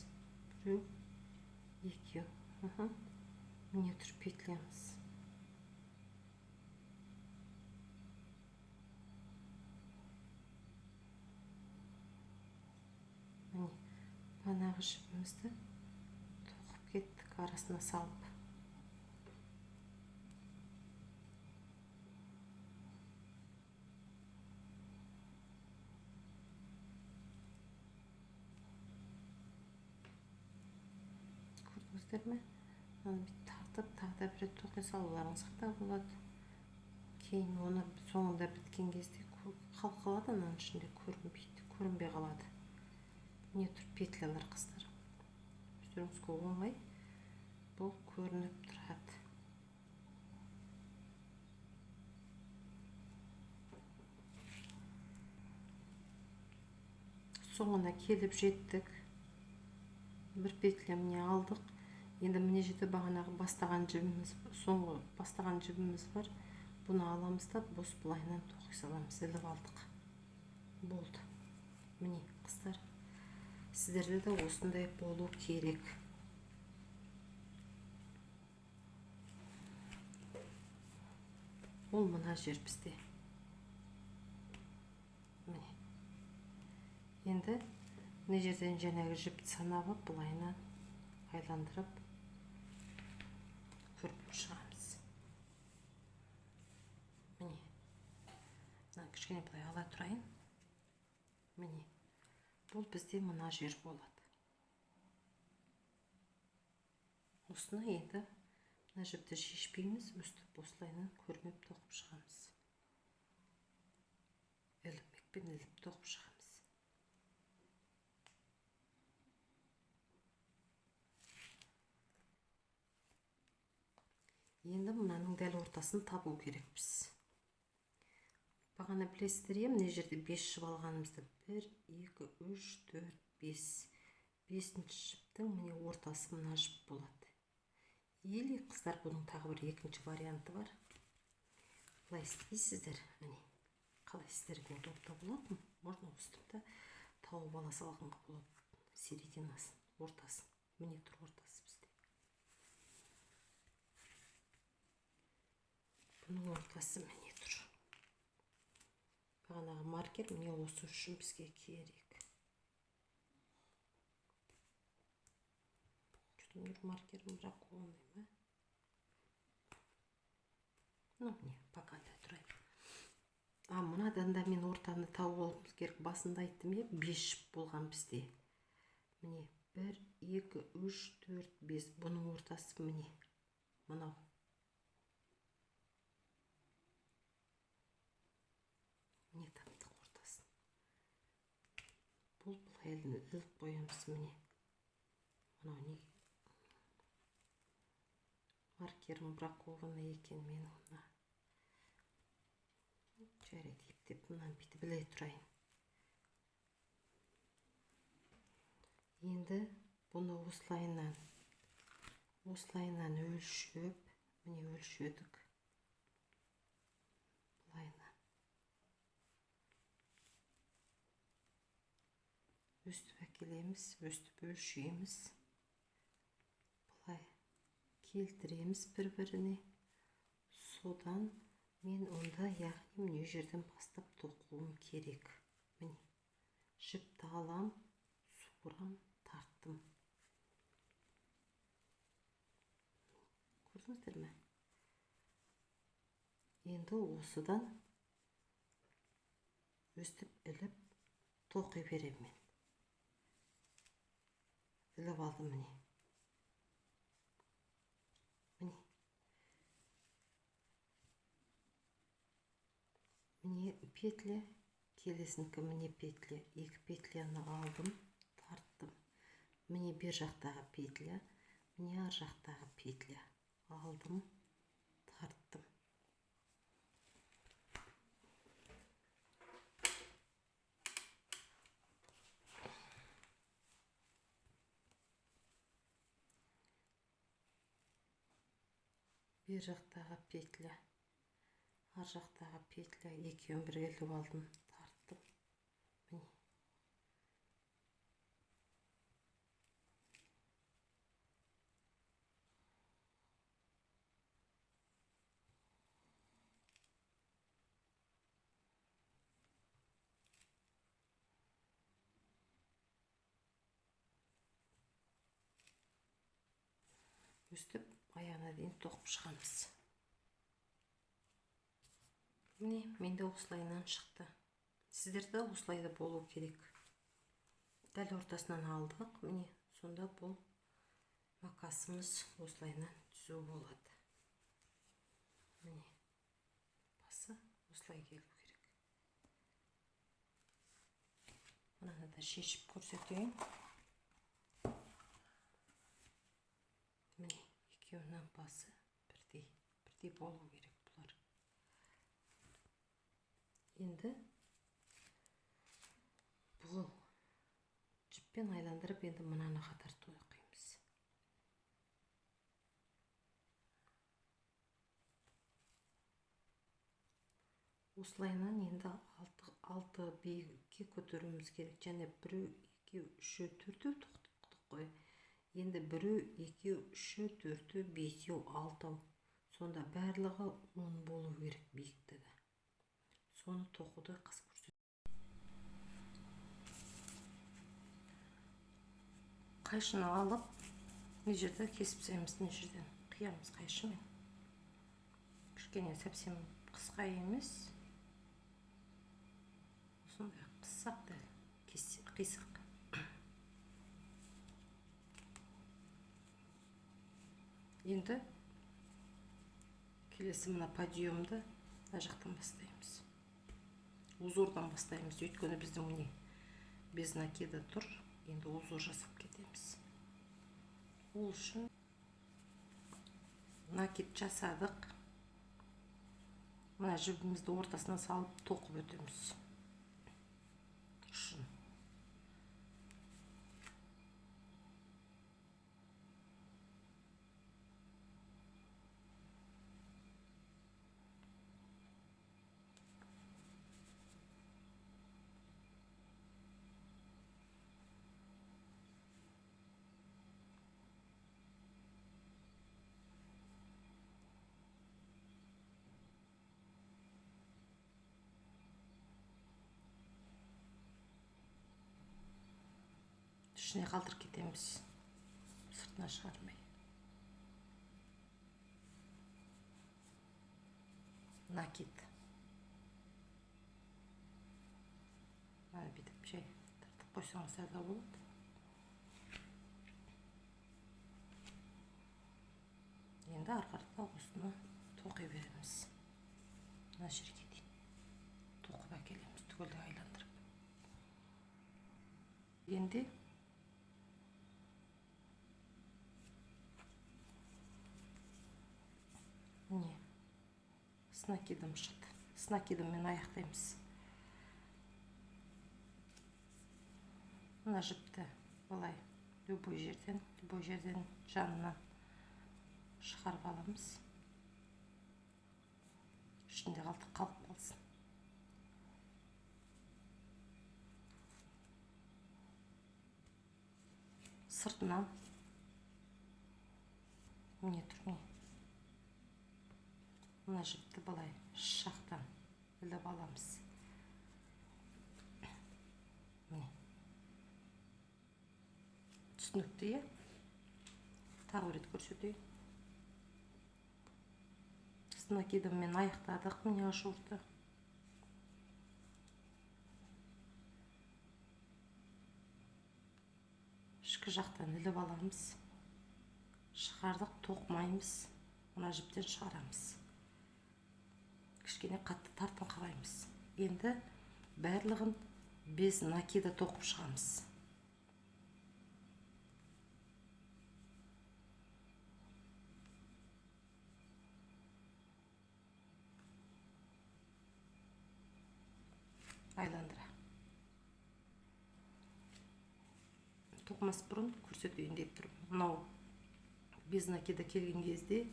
Біреу, екеу. Міне тұр петлямыз. Міне, манағы жіпімізді тоқып кеттік, арасына салып. Көрдіңіздер ме? Оны тартып, тағы бір тоқи салуларыңыз да болады. Кейін оны соңында біткен кезде қалқалады, ананың ішінде көрінбейді, көрінбей қалады. Міне тұр петлялар қыздар. Өздеріңізге оңай бұл көрініп тұрады. Соңына келіп жеттік. Бір петля міне алдық. Енді міне жерде бағанағы бастаған жібіміз, соңғы бастаған жібіміз бар. Бұны аламыз да бос бұлайынан тоқи саламыз. Іліп алдық. Болды. Міне қыздар, сіздерде де осындай болу керек. Ол мына жер бізде. Міне. Енді мына жерден жаңағы жіпті санап алып, бұлайынан айландырып көріп шығамыз. Міне. Мына кішкене бұлай ала тұрайын. Міне. Бұл бізде мына жер болады. Осыны енді мына жіпті шешпейміз, өстіп осылайынан көрмеп тоқып шығамыз. Ілмекпен іліп тоқып шығамыз. Енді мынаның дәл ортасын табу керекпіз. Бағана білесіздер иә, мына жерде 5 жіп алғанымызды. 1, 2, 3, 4, 5. 5-ші жіптің міне ортасы мына жіп болады. Или қыздар, бұның тағы бір екінші варианты бар. Қалай істейсіздер? Міне, қалай сіздерге удобно болады? Можно өстіп тауып ала салғанға болады. Серединасын, ортасын. Міне тұр ортасы бізде. Бұның ортасы міне тұр. Бағанағы маркер міне осы үшін бізге керек. Что-то маркерім бракованный ма? Ну, не, пока да тұрайын. Мынадан да мен ортаны тауып алуымыз керек. Басында айттым е, 5 жіп болған бізде. Міне 1, 2, 3, 4, 5. Бұның ортасы міне мынау. Міне таптық ортасын. Бұл былай іліп қоямыз міне. Мынау не? Маркерім бракованный екен мен оны. Жарайды ептеп мынаны бүйтіп біле тұрайын. Енді бұны осылайынан өлшеп, міне өлшедік. Бұлайынан. Өстіп әкелеміз, өстіп өлшейміз. Бұлай келтіреміз бір-біріне. Содан мен онда яғни міне жерден бастап тоқуым керек. Міне жіпті алам, суырам, тарттым. Көрдіңіздер ме? Енді осыдан өстіп іліп тоқи берем мен. Іліп алдым міне. Міне петля, келесінікі міне петля. 2 петляны алдым, тарттым. Міне бер жақтағы петля, міне ар жақтағы петля. Алдым, тарттым. Бер жақтағы петля, ар жақтағы петля, екеуін бірге іліп алдым, тарттым. Міне. Өстіп аяғына дейін тоқып шығамыз. Міне, менде осылайынан шықты. Сіздерде осылайда болу керек. Дәл ортасынан алдық. Міне, сонда бұл макасымыз осылайынан түзу болады. Міне, басы осылай келу керек. Мынаны да шешіп көрсетейін. Міне, екеуінің басы бірдей болу керек бұлар. Енді бұл жіппен айландырып, енді мынаны қатар тоқимыз. Осылайынан енді 6 биікке көтеруіміз керек. Және 1, 2, 3, 4 тоқтық қой. Енді 1, 2, 3, 4, 5, 6. Сонда барлығы 10 болу керек биіктігі. Соны тоқуды қыз көрсетеді. Қайшыны алып, мына жерде кесіп тастаймыз, мына жерден қиямыз қайшымен. Кішкене совсем қысқа емес. Осындай қыссақ та қисық. Енді келесі мына подъемды мына жақтан бастаймыз. Узордан бастаймыз. Өйткені біздің міне без накида тұр. Енді узор жасап кетеміз. Ол үшін накид жасадық. Мына жібімізді ортасына салып тоқып өтеміз. Шын. ішіне қалдырып кетеміз, сыртына шығармай. Накид. Мына бүйтіп жай тартып қойсаңыз да болады. Енді арқарда осыны тоқи береміз. Мына жерге дейін тоқып әкелеміз, түгелдей айландырып. Енді міне с накидом шықты. С накидыммен аяқтаймыз. Мына жіпті былай любой жерден жанынан шығарып аламыз. Ішінде қалып қалсын. Сыртынан міне тұрмай. Мына жіпті былай шақтан іліп аламыз. Міне. Түсінікті, е? Тағы рет көрсетейін. С накидыммен аяқтадық міне ажурды. Ішкі жақтан іліп аламыз. Шығардық, тоқмаймыз. Мына жіптен шығарамыз. Кішкене қатты тартын қалаймыз. Енді барлығын без накида тоқып шығамыз. Айландыра. Тоқымас бұрын көрсетейін деп тұрмын. Мынау без накида келген кезде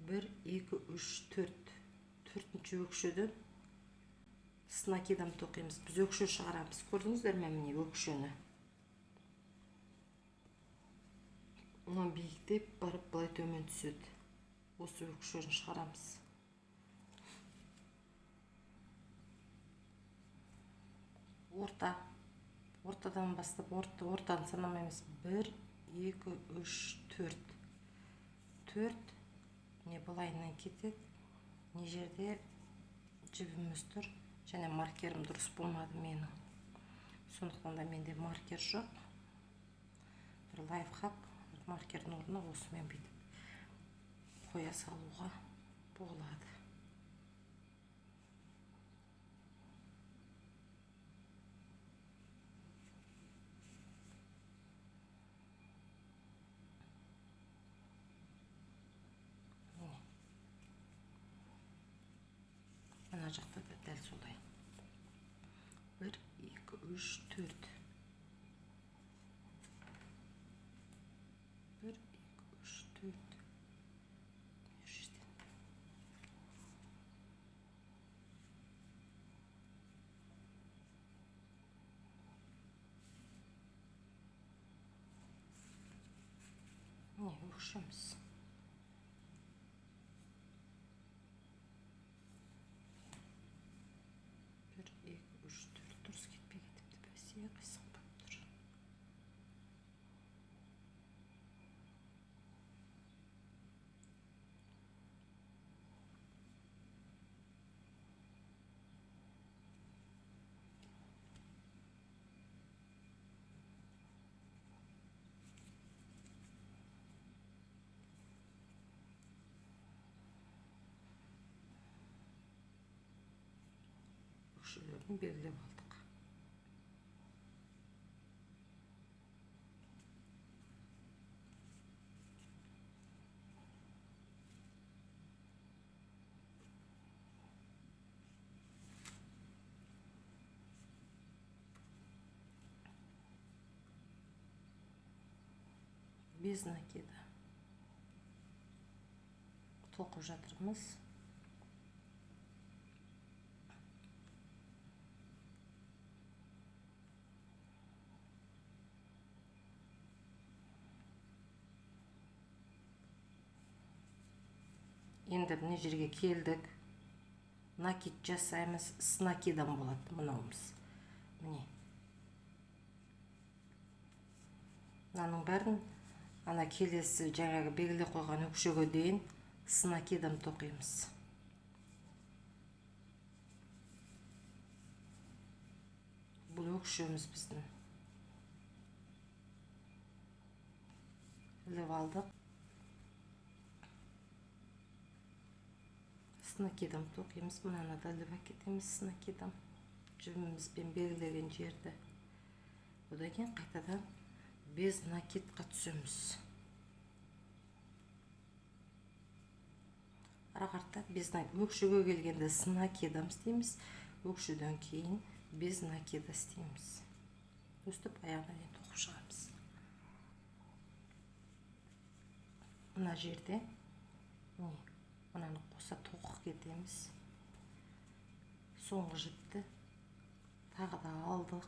1, 2, 3, 4. Төртінші өкшеден с накидом тоқимыз. Біз өкше шығарамыз. Көрдіңіздер ме міне өкшені? Мұнан биіктеп барып былай төмен түседі. Осы өкшені шығарамыз. Ортадан бастап, ортаны санамаймыз. 1, 2, 3, 4. 4 не былайынан кетеді. Не жерде жібіміз тұр. Және маркерім дұрыс болмады менің. Сондықтан да менде маркер жоқ. Бір лайфхак. Маркердің орнына осымен бүйтіп қоя салуға болады. Ана жақта да дәл солай. 1, 2, 3, 4. 1, 2, 3, 4. Не, өкшеміз. Дұрыс кетпей кетіпті, бәсе қисық болып тұр. Өкшелерін белгілеп алдық. без накида тоқып жатырмыз. Енді мына жерге келдік. Накид жасаймыз. С накидан болады мынауымыз. Міне. Мынаның бәрін ана келесі жаңағы белгілеп қойған өкшеге дейін с накидан тоқимыз. Бұл өкшеміз біздің. Іліп алдық. С накидом тоқимыз. Мынаны да іліп әкетеміз с накидом. Жібімізбен белгілеген жерді. Одан кейін қайтадан без накидқа түсеміз. Арақарта без накид. Өкшеге келгенде с накидом істейміз. Өкшеден кейін без накида істейміз. Өстіп аяғына дейін тоқып шығамыз. Мына жерде мынаны қоса тоқып кетеміз. Соңғы жіпті тағы да алдық.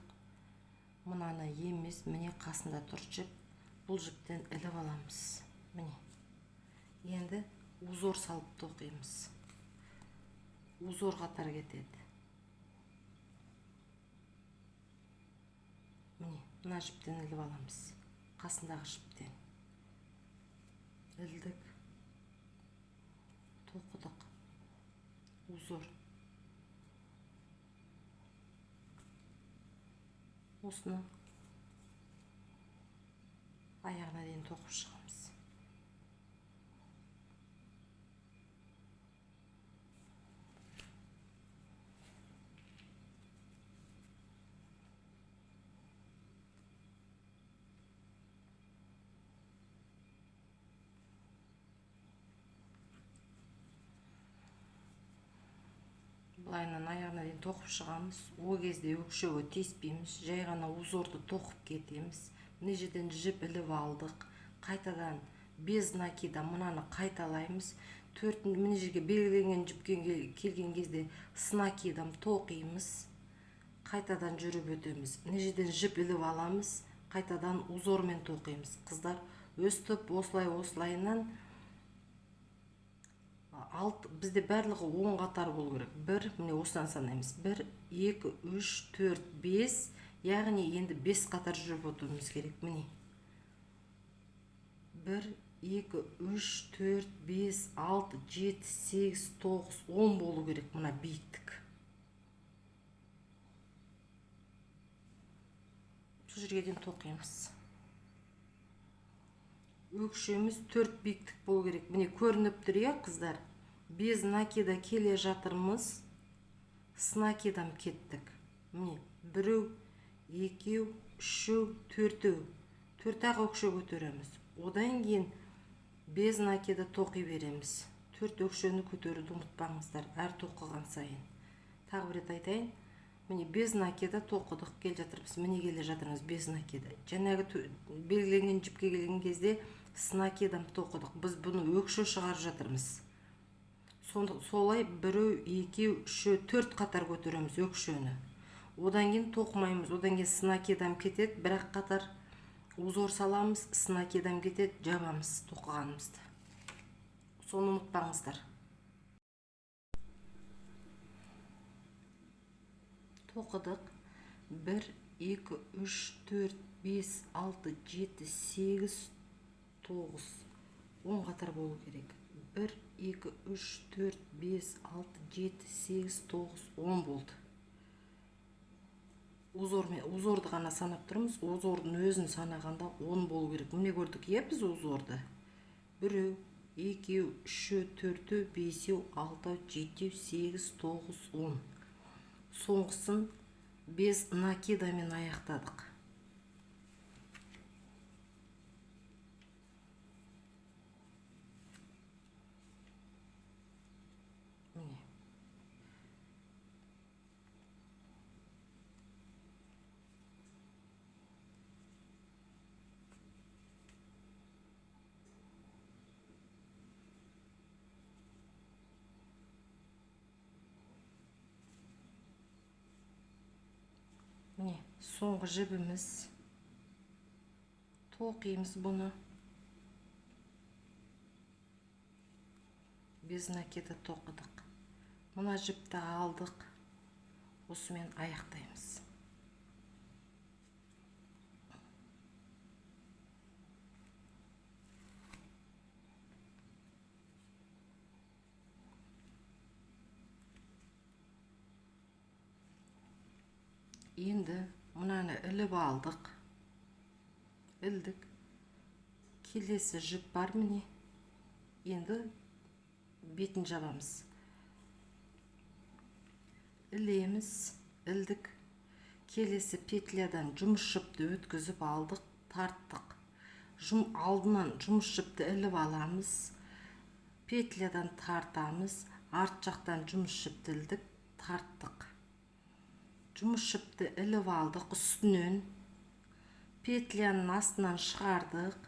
Мынаны емес, міне қасында тұр жіп. Бұл жіптен іліп аламыз. Міне. Енді узор салып тоқимыз. Узор қатар кетеді. Міне, мына жіптен іліп аламыз. Қасындағы жіптен. Ілдік. Тоқыдық. Узор. Осыны аяғына дейін тоқып шығамыз. Бұлайынан аяғына дейін тоқып шығамыз. О кезде өкшеге теспейміз. Жай ғана узорды тоқып кетеміз. Мына жерден жіп іліп алдық. Қайтадан без накида мынаны қайталаймыз. Мына жерге белгіленген жіпке келген кезде с накидам тоқимыз. Қайтадан жүріп өтеміз. Мына жерден жіп іліп аламыз. Қайтадан узормен тоқимыз. Қыздар, өстіп осылайынан бізде барлығы 10 қатар болу керек. 1, міне осыдан санаймыз. 1, 2, 3, 4, 5, яғни енді 5 қатар жүріп отыруымыз керек. Міне. 1, 2, 3, 4, 5, 6, 7, 8, 9, 10 болу керек мына биіктік. Сол жерге дейін тоқимыз. Өкшеміз 4 биіктік болу керек. Міне көрініп тұр, иә, қыздар. Без накида келе жатырмыз. С накидам кеттік. Міне 1, 2, 3, 4. 4-ақ өкше көтереміз. Одан кейін без накида тоқи береміз. 4 өкшені көтеруді ұмытпаңыздар, әр тоқыған сайын. Тағы бір рет айтайын. Міне без накида тоқыдық, кел жатырмыз. Міне келе жатырмыз без накида. Жаңағы белгіленген жіпке келген кезде с накидам тоқыдық. Біз бұны өкше шығарып жатырмыз. Солай 1, 2, 3, 4 қатар көтереміз өкшені. Одан кейін тоқымаймыз. Одан кейін с накидам кетеді. Бірақ қатар узор саламыз, с накидам кетеді, жабамыз тоқығанымызды. Соны ұмытпаңыздар. Тоқыдық. 1, 2, 3, 4, 5, 6, 7, 8, 9, 10 қатар болу керек. 1, 2, 3, 4, 5, 6, 7, 8, 9, 10 болды. Узорды ғана санап тұрмыз. Узордың өзін санағанда 10 болу керек. Міне көрдік, е, біз узорды. 1, 2, 3, 4, 5, 6, 7, 8, 9, 10. Соңғысын без накидамен аяқтадық. міне соңғы жібіміз. Тоқимыз бұны. Без накида тоқыдық. Мына жіпті алдық. Осымен аяқтаймыз. Енді мынаны іліп алдық. Ілдік. Келесі жіп бар міне. Енді бетін жабамыз. Ілеміз, ілдік. Келесі петлядан жұмыс жіпті өткізіп алдық, тарттық. Алдынан жұмыс жіпті іліп аламыз. Петлядан тартамыз, арт жақтан жұмыс жіпті ілдік, тарттық. Жұмыс жіпті іліп алдық үстінен. Петляның астынан шығардық.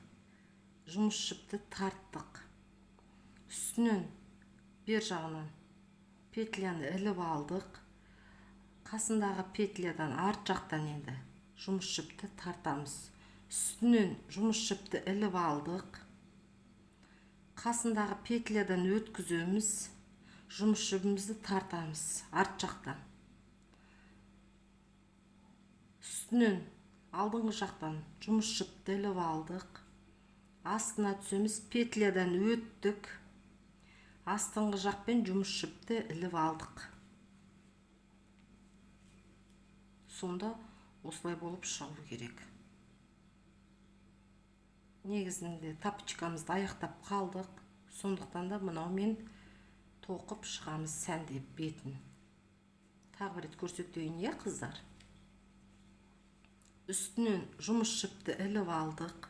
Жұмыс жіпті тарттық. Үстінен бер жағынан петляны іліп алдық. Қасындағы петлядан арт жақтан енді жұмыс жіпті тартамыз. Үстінен жұмыс жіпті іліп алдық. Қасындағы петлядан өткіземіз. Жұмыс жібімізді тартамыз арт жақтан. Үстінен алдыңғы жақтан жұмыс жіпті іліп алдық. Астына түсеміз, петлядан өттік. Астыңғы жақпен жұмыс жіпті іліп алдық. Сонда осылай болып шығу керек. Негізінде тапочкамызды аяқтап қалдық. Сондықтан да мынаумен тоқып шығамыз сәндеп бетін. Тағы бір рет көрсетейін, е қыздар. Үстінен жұмыс жіпті іліп алдық.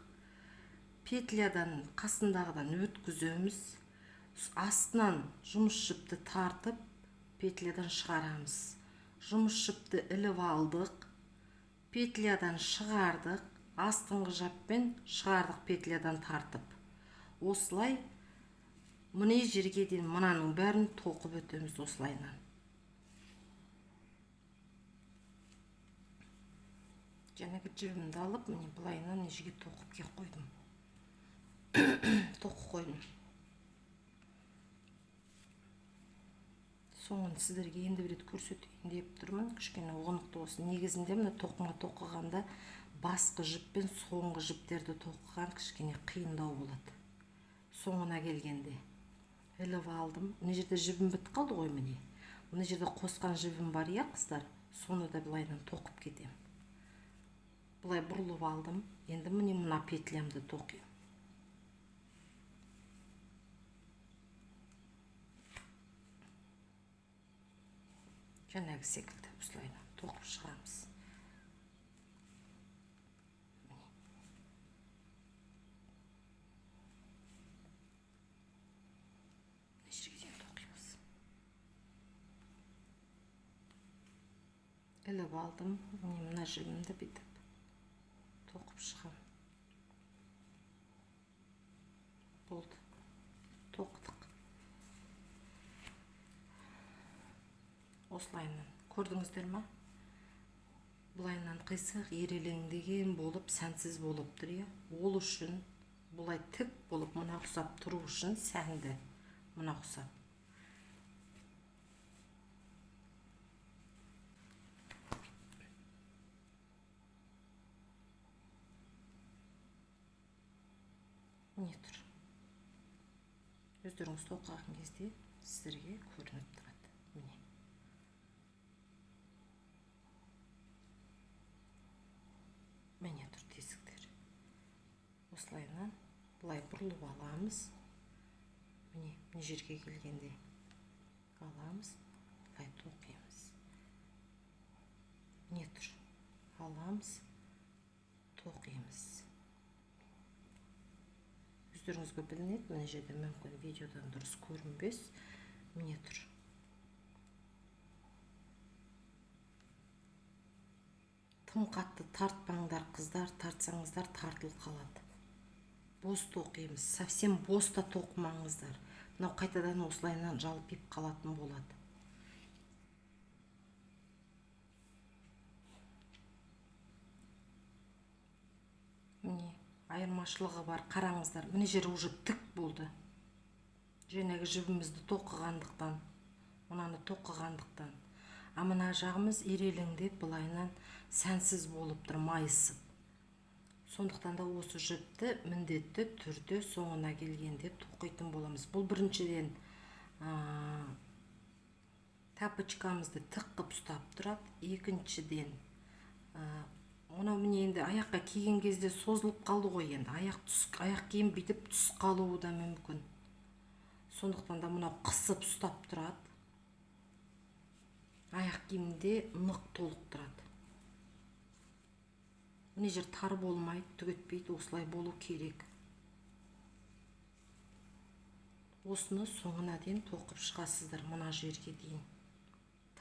Петлядан қасындағыдан өткіземіз. Астынан жұмыс жіпті тартып, петлядан шығарамыз. Жұмыс жіпті іліп алдық. Петлядан шығардық. Астыңғы жаппен шығардық петлядан тартып. Осылай мына жерге дейін мынаның бәрін тоқып өтеміз осылайынан. Жәнегі жібімді алып, міне бұлайынан ежеге тоқып кеп қойдым. Тоқып қойдым. Соңын сіздерге енді бір рет көрсетейін деп тұрмын. Кішкене ұғынықты болсын. Негізінде мына тоқыма тоқығанда басқы жіппен соңғы жіптерді тоқыған кішкене қиындау болады. Соңына келгенде іліп алдым. Мына жерде жібім бітіп қалды ғой міне. Мына жерде қосқан жібім бар, иә қыздар. Соны да бұлайынан тоқып кетем. Бұлай бұрылып алдым. Енді міне мына петлямды тоқим. Жаңағы секілді осылайынан тоқып шығамыз. Жерден тоқимыз. Іліп алдым. Мына жібімді бүйтіп тоқып шығам. Болды. Тоқтық. Осылайынан. Көрдіңіздер ма? Бұлайынан қисық ерелеңдеген болып, сәнсіз болып тұр, иә. Ол үшін бұлай тік болып, мына ұқсап тұру үшін сәнді. Мына ұқсап. Не тұр? Өздеріңіз тоқыған кезде сіздерге көрініп тұрады. Міне. Міне тұр тесіктер. Осылайынан бұлай бұрылып аламыз. Міне, мына жерге келгенде аламыз, бұлай тоқимыз. Не тұр? Аламыз, тоқимыз. Өздеріңізге білінеді, мына жерде мүмкін видеодан дұрыс көрінбес. Міне тұр. Тым қатты тартпаңдар, қыздар, тартсаңыздар тартылып қалады. Бос тоқимыз, совсем бос та тоқымаңыздар. Мынау қайтадан осылайынан жалпиып қалатын болады. міне айырмашылығы бар, қараңыздар. Міне жері уже тік болды. Жәнегі жібімізді тоқығандықтан, мынаны тоқығандықтан. А мына жағымыз ирелеңдеп былайынан сәнсіз болып тұр, майысып. Сондықтан да осы жіпті міндетті түрде соңына келгенде тоқитын боламыз. Бұл біріншіден тапочкамызды тік қып ұстап тұрады. Екіншіден мынау міне енді аяққа киген кезде созылып қалды ғой, енді аяқ киім бүйтіп түс қалуы да мүмкін. Сондықтан да мынау қысып ұстап тұрады. Аяқ киімде нық толықтырады. Міне жер тар болмайды, түгетпейді, осылай болу керек. Осыны соңына дейін тоқып шығасыздар, мына жерге дейін.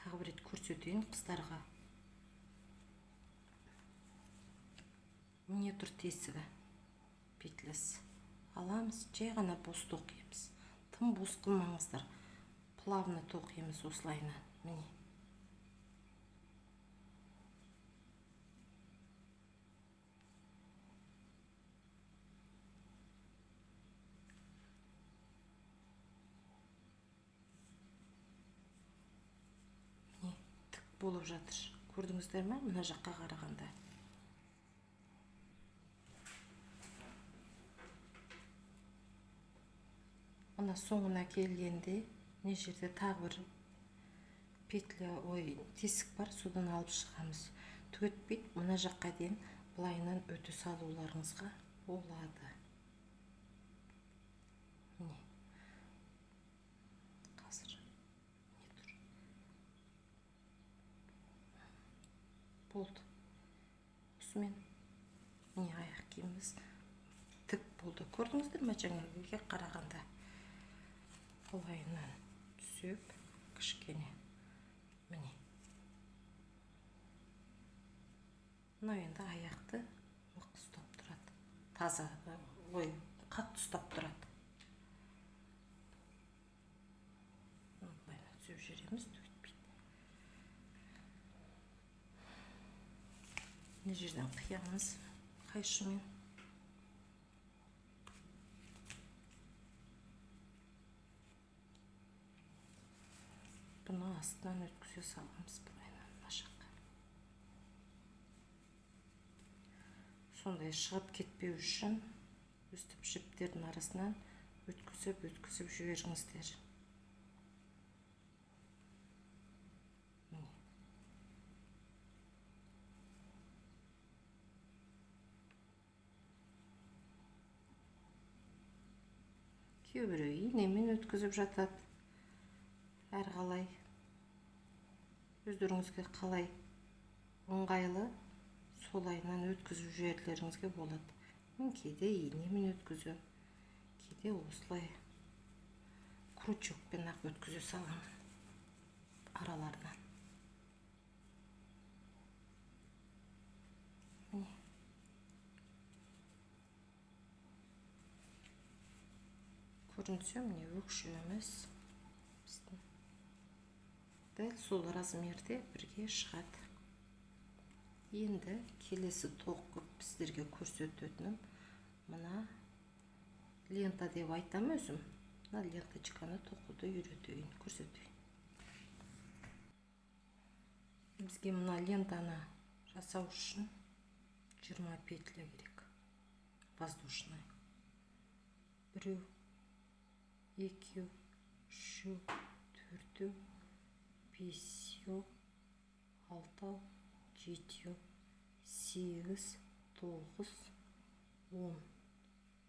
Тағы бір рет көрсетейін қыздарға. Міне тұр тесігі, петлясы. Аламыз, жай ғана бос тоқимыз. Тым бос қылмаңыздар. Плавно тоқимыз осылайынан. Міне. Міне, тік болып жатыр. Көрдіңіздер ме? Мына жаққа қарағанда. Мына соңына келгенде, не жерде тағы бір петля, тесік бар, содан алып шығамыз. Түгетпейді, мына жаққа дейін былайынан өте салуларыңызға болады. Міне. Қазір. Не тұр? Болды. Осымен міне аяқ киіміміз тік болды. Көрдіңіздер ме жаңағыға қарағанда? Былайынан түсіп, кішкене. Міне. Мынау енді аяқты нық ұстап тұрады. Таза, қатты ұстап тұрады. Былайынан түсіп жереміз, түгетпейді. Мына жерден қиямыз қайшымен. Бұны астынан өткізе саламыз былайынан мына жаққа. Сондай шығып кетпеу үшін өстіп жіптердің арасынан өткізіп жіберіңіздер. Кейбірі инемен өткізіп жатады. Әрқалай өздеріңізге қалай ыңғайлы солайынан өткізіп жіберлеріңізге болады. Мен кейде инемен өткізем, кейде осылай крючокпен ақ өткізе саламын араларынан. Көрінсе, міне өкшеміз дәл сол размерде бірге шығады. Енді келесі тоқып сіздерге көрсететінім мына лента деп айтам өзім. Мына ленточканы тоқуды үйретейін, көрсетейін. Бізге мына лентаны жасау үшін 20 петля керек. Воздушный. 1, 2, 3, 4, 5, 6, 7, 8, 9, 10,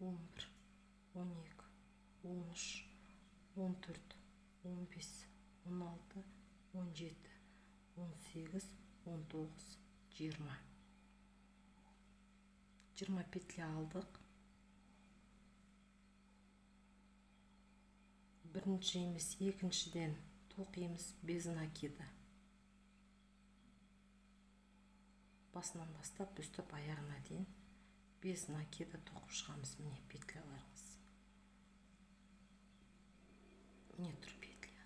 11, 12, 13, 14, 15, 16, 17, 18, 19, 20. 20 петля алдық. Бірінші емес, екіншіден тоқимыз без накида. Басынан бастап үстіп аяғына дейін без накида тоқып шығамыз. Міне петляларымыз. Міне тұр петля.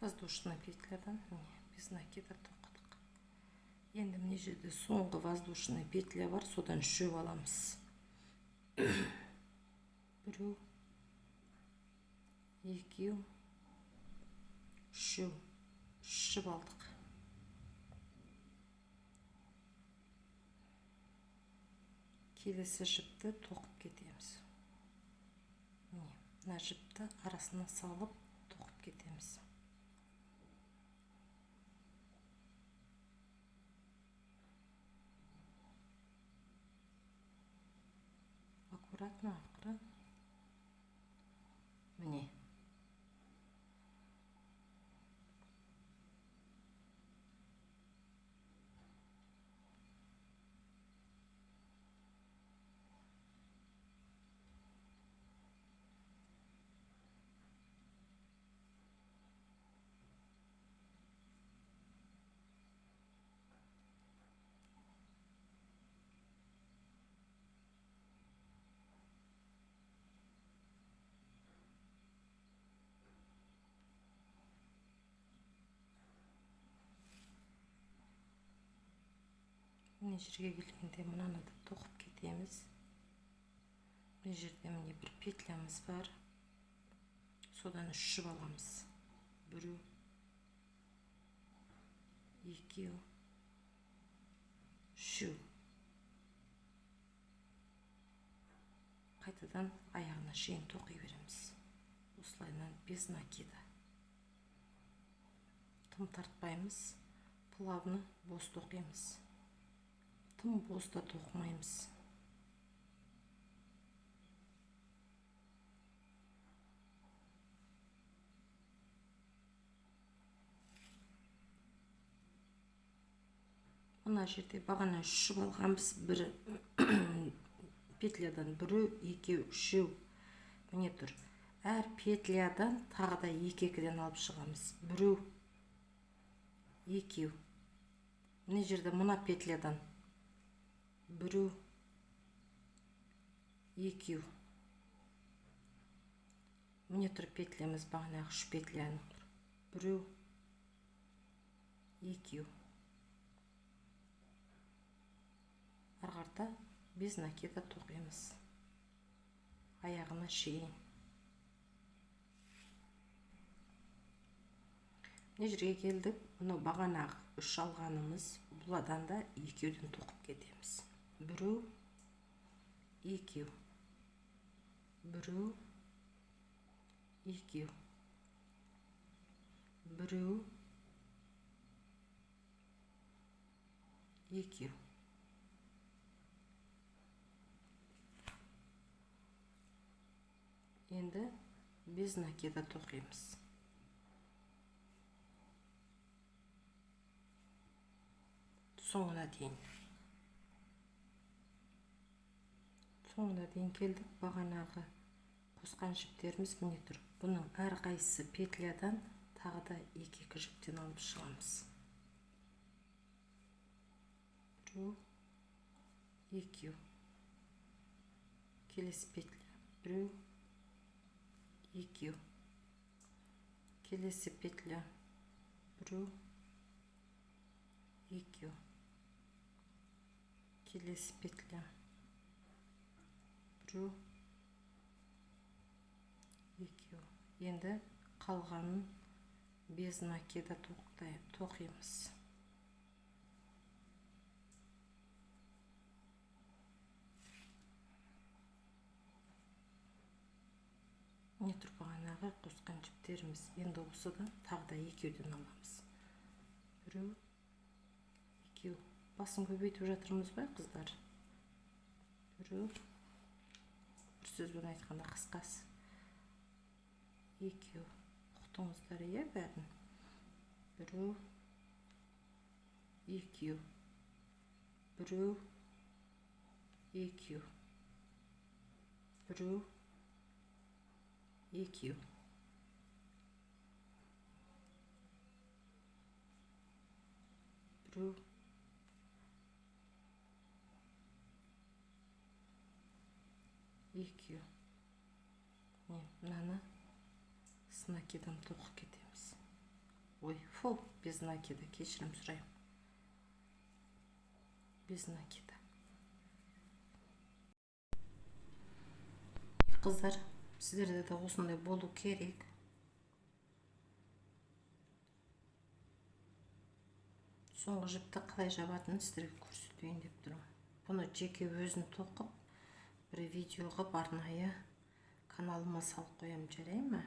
воздушный петлядан без накида тоқтық. Енді міне жерде соңғы воздушный петля бар, содан шөп аламыз. Біреу, екеу, үшеу, шөп алдық. Келесі жіпті тоқып кетеміз. Мына жіпті арасына салып тоқып кетеміз. Аккуратно, аккуратно. Міне. Міне жерге келгенде мынаны да тоқып кетеміз. Мына жерде міне бір петлямыз бар. Содан үш жіп аламыз. Біреу, екеу, үшеу. Қайтадан аяғына шейін тоқи береміз. Осылайынан без накида. Тым тартпаймыз, плавно бос тоқимыз. Тым бос та тоқымаймыз. Мына жерде бағана үш жіп алғанбыз, бір петлядан біреу, екеу, үшеу. Міне тұр. Әр петлядан тағы да екі-екіден алып шығамыз. Біреу, екеу. Мына жерде мына петлядан біреу, екеу. Міне тұр петлямыз, бағанағы үш петляның тұр. Біреу, екеу. Арғарда без накида тоқимыз. Аяғына шейін. Мына жерге келдік. Бұны бағанағы үш алғанымыз, бұладан да екеуден тоқып кетеміз. Біреу, екеу. Біреу, екеу. Біреу, екеу. Енді без накида тоқимыз. Соңына дейін. Соңына дейін келдік. Бағанағы қосқан жіптеріміз міне тұр. Бұның әрқайсысы петлядан тағы да екі-екі жіптен алып шығамыз. Біреу, екеу. Келесі петля. Біреу, екеу. Келесі петля. Біреу, екеу. Келесі петля. Біреу, екеу. Енді қалғанын без накида тоқимыз. Міне тұр бағанағы қосқан жіптеріміз. Енді осыдан тағы да екеуден аламыз. Біреу, екеу. Басын көбейтіп жатырмыз бай қыздар. Біреу, бір сөзбен айтқанда қысқасы. Екеу. Ұқтыңыздар е бәрін. Біреу, екеу. Біреу, екеу. Біреу, екеу. Біреу, екеу. Мынаны с накидом тоқып кетеміз. ой, фу, без накида, кешірім сұраймын. Без накида. Қыздар, сіздерде де осындай болу керек. Соңғы жіпті қалай жабатынын сіздерге көрсетейін деп тұрмын. Бұны жеке өзін тоқып, бір видео қылып арнайы каналыма салып қоямын, жарай ма?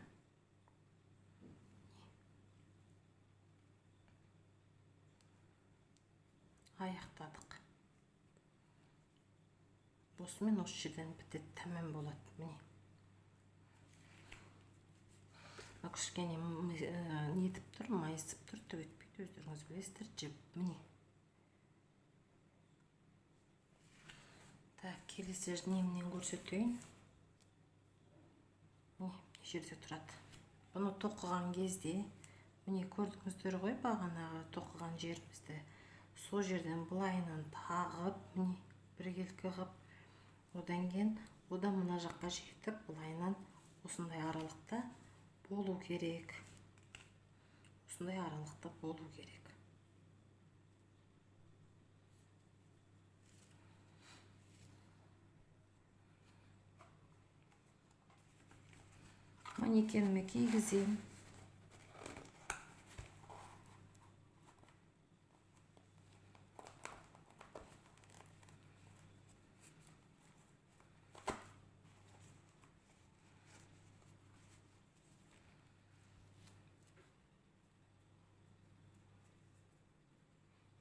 Аяқтадық. Осымен осы жерден бітеді, тәмам болады. Міне. Кішкене нетіп тұр, майысып тұр, түк етпейді, өздеріңіз білесіздер, жіп. Міне. Так, келесі немнен көрсетейін. Міне, жерде тұрады. Бұны тоқыған кезде, міне көрдіңіздер ғой, бағанағы тоқыған жерімізді. Сол жерден бұлайынан тағып, міне біркелкі қылып, одан кейін одан мына жаққа жетіп, бұлайынан осындай аралықта болу керек. Осындай аралықта болу керек. Манекеніме кигізем.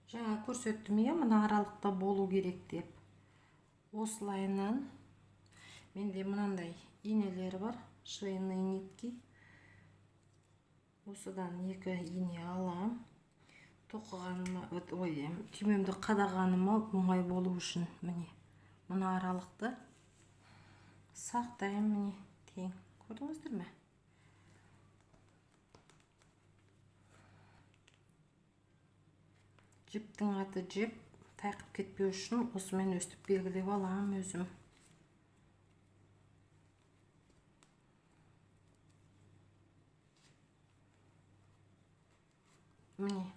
Жаңа көрсеттім, мына аралықта болу керек деп. Осылайынан менде мынандай инелер бар, швейный нитки. Осыдан 2 ине алам. Тоқығаныма, түймемді қадағаныма оңай болу үшін міне мына аралықты сақтаймын, міне тең. Көрдіңіздер ме? Жіптің аты жіп, тайқып кетпеу үшін осымен өстіп белгілеп алам өзім. Міне.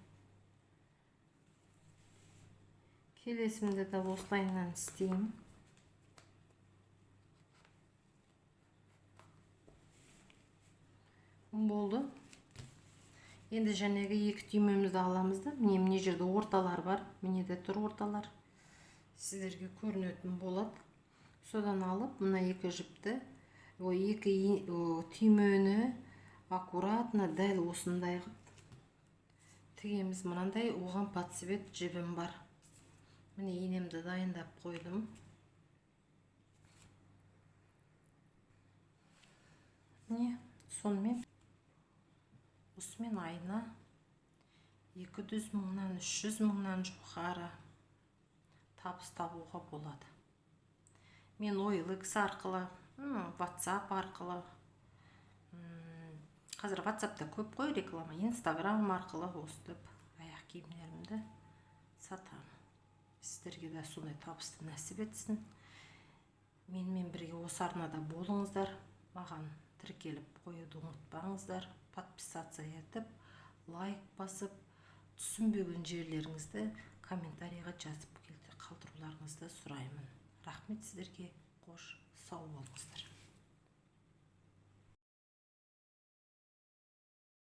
Келесімді де осылайынан істеймін. Болды. Енді жәнегі 2 түймемізді аламыз да, міне жерде орталар бар, міне де тұр орталар. Сіздерге көрінетін болады. Содан алып, мына 2 жіпті, 2 түймені аккуратно дәл осындай тігеміз. Мынандай оған подсвет жібім бар. Міне инемді дайындап қойдым. Міне, сонымен осымен айына 200 мыңнан 300 мыңнан жоғары табыс табуға болады. Мен OLX арқылы, WhatsApp арқылы, қазір WhatsApp'та көп қой реклама, Instagram арқылы өстіп аяқ киімдерімді сатамын. Сіздерге де сондай табысты нәсіп етсін. Менімен бірге осы арнада болыңыздар. Маған тіркеліп қоюды ұмытпаңыздар. Подписаться етіп, лайк басып, түсінбеген жерлеріңізді комментарийға жазып қалдыруларыңызды сұраймын. Рахмет сіздерге. Қош сау болыңыздар.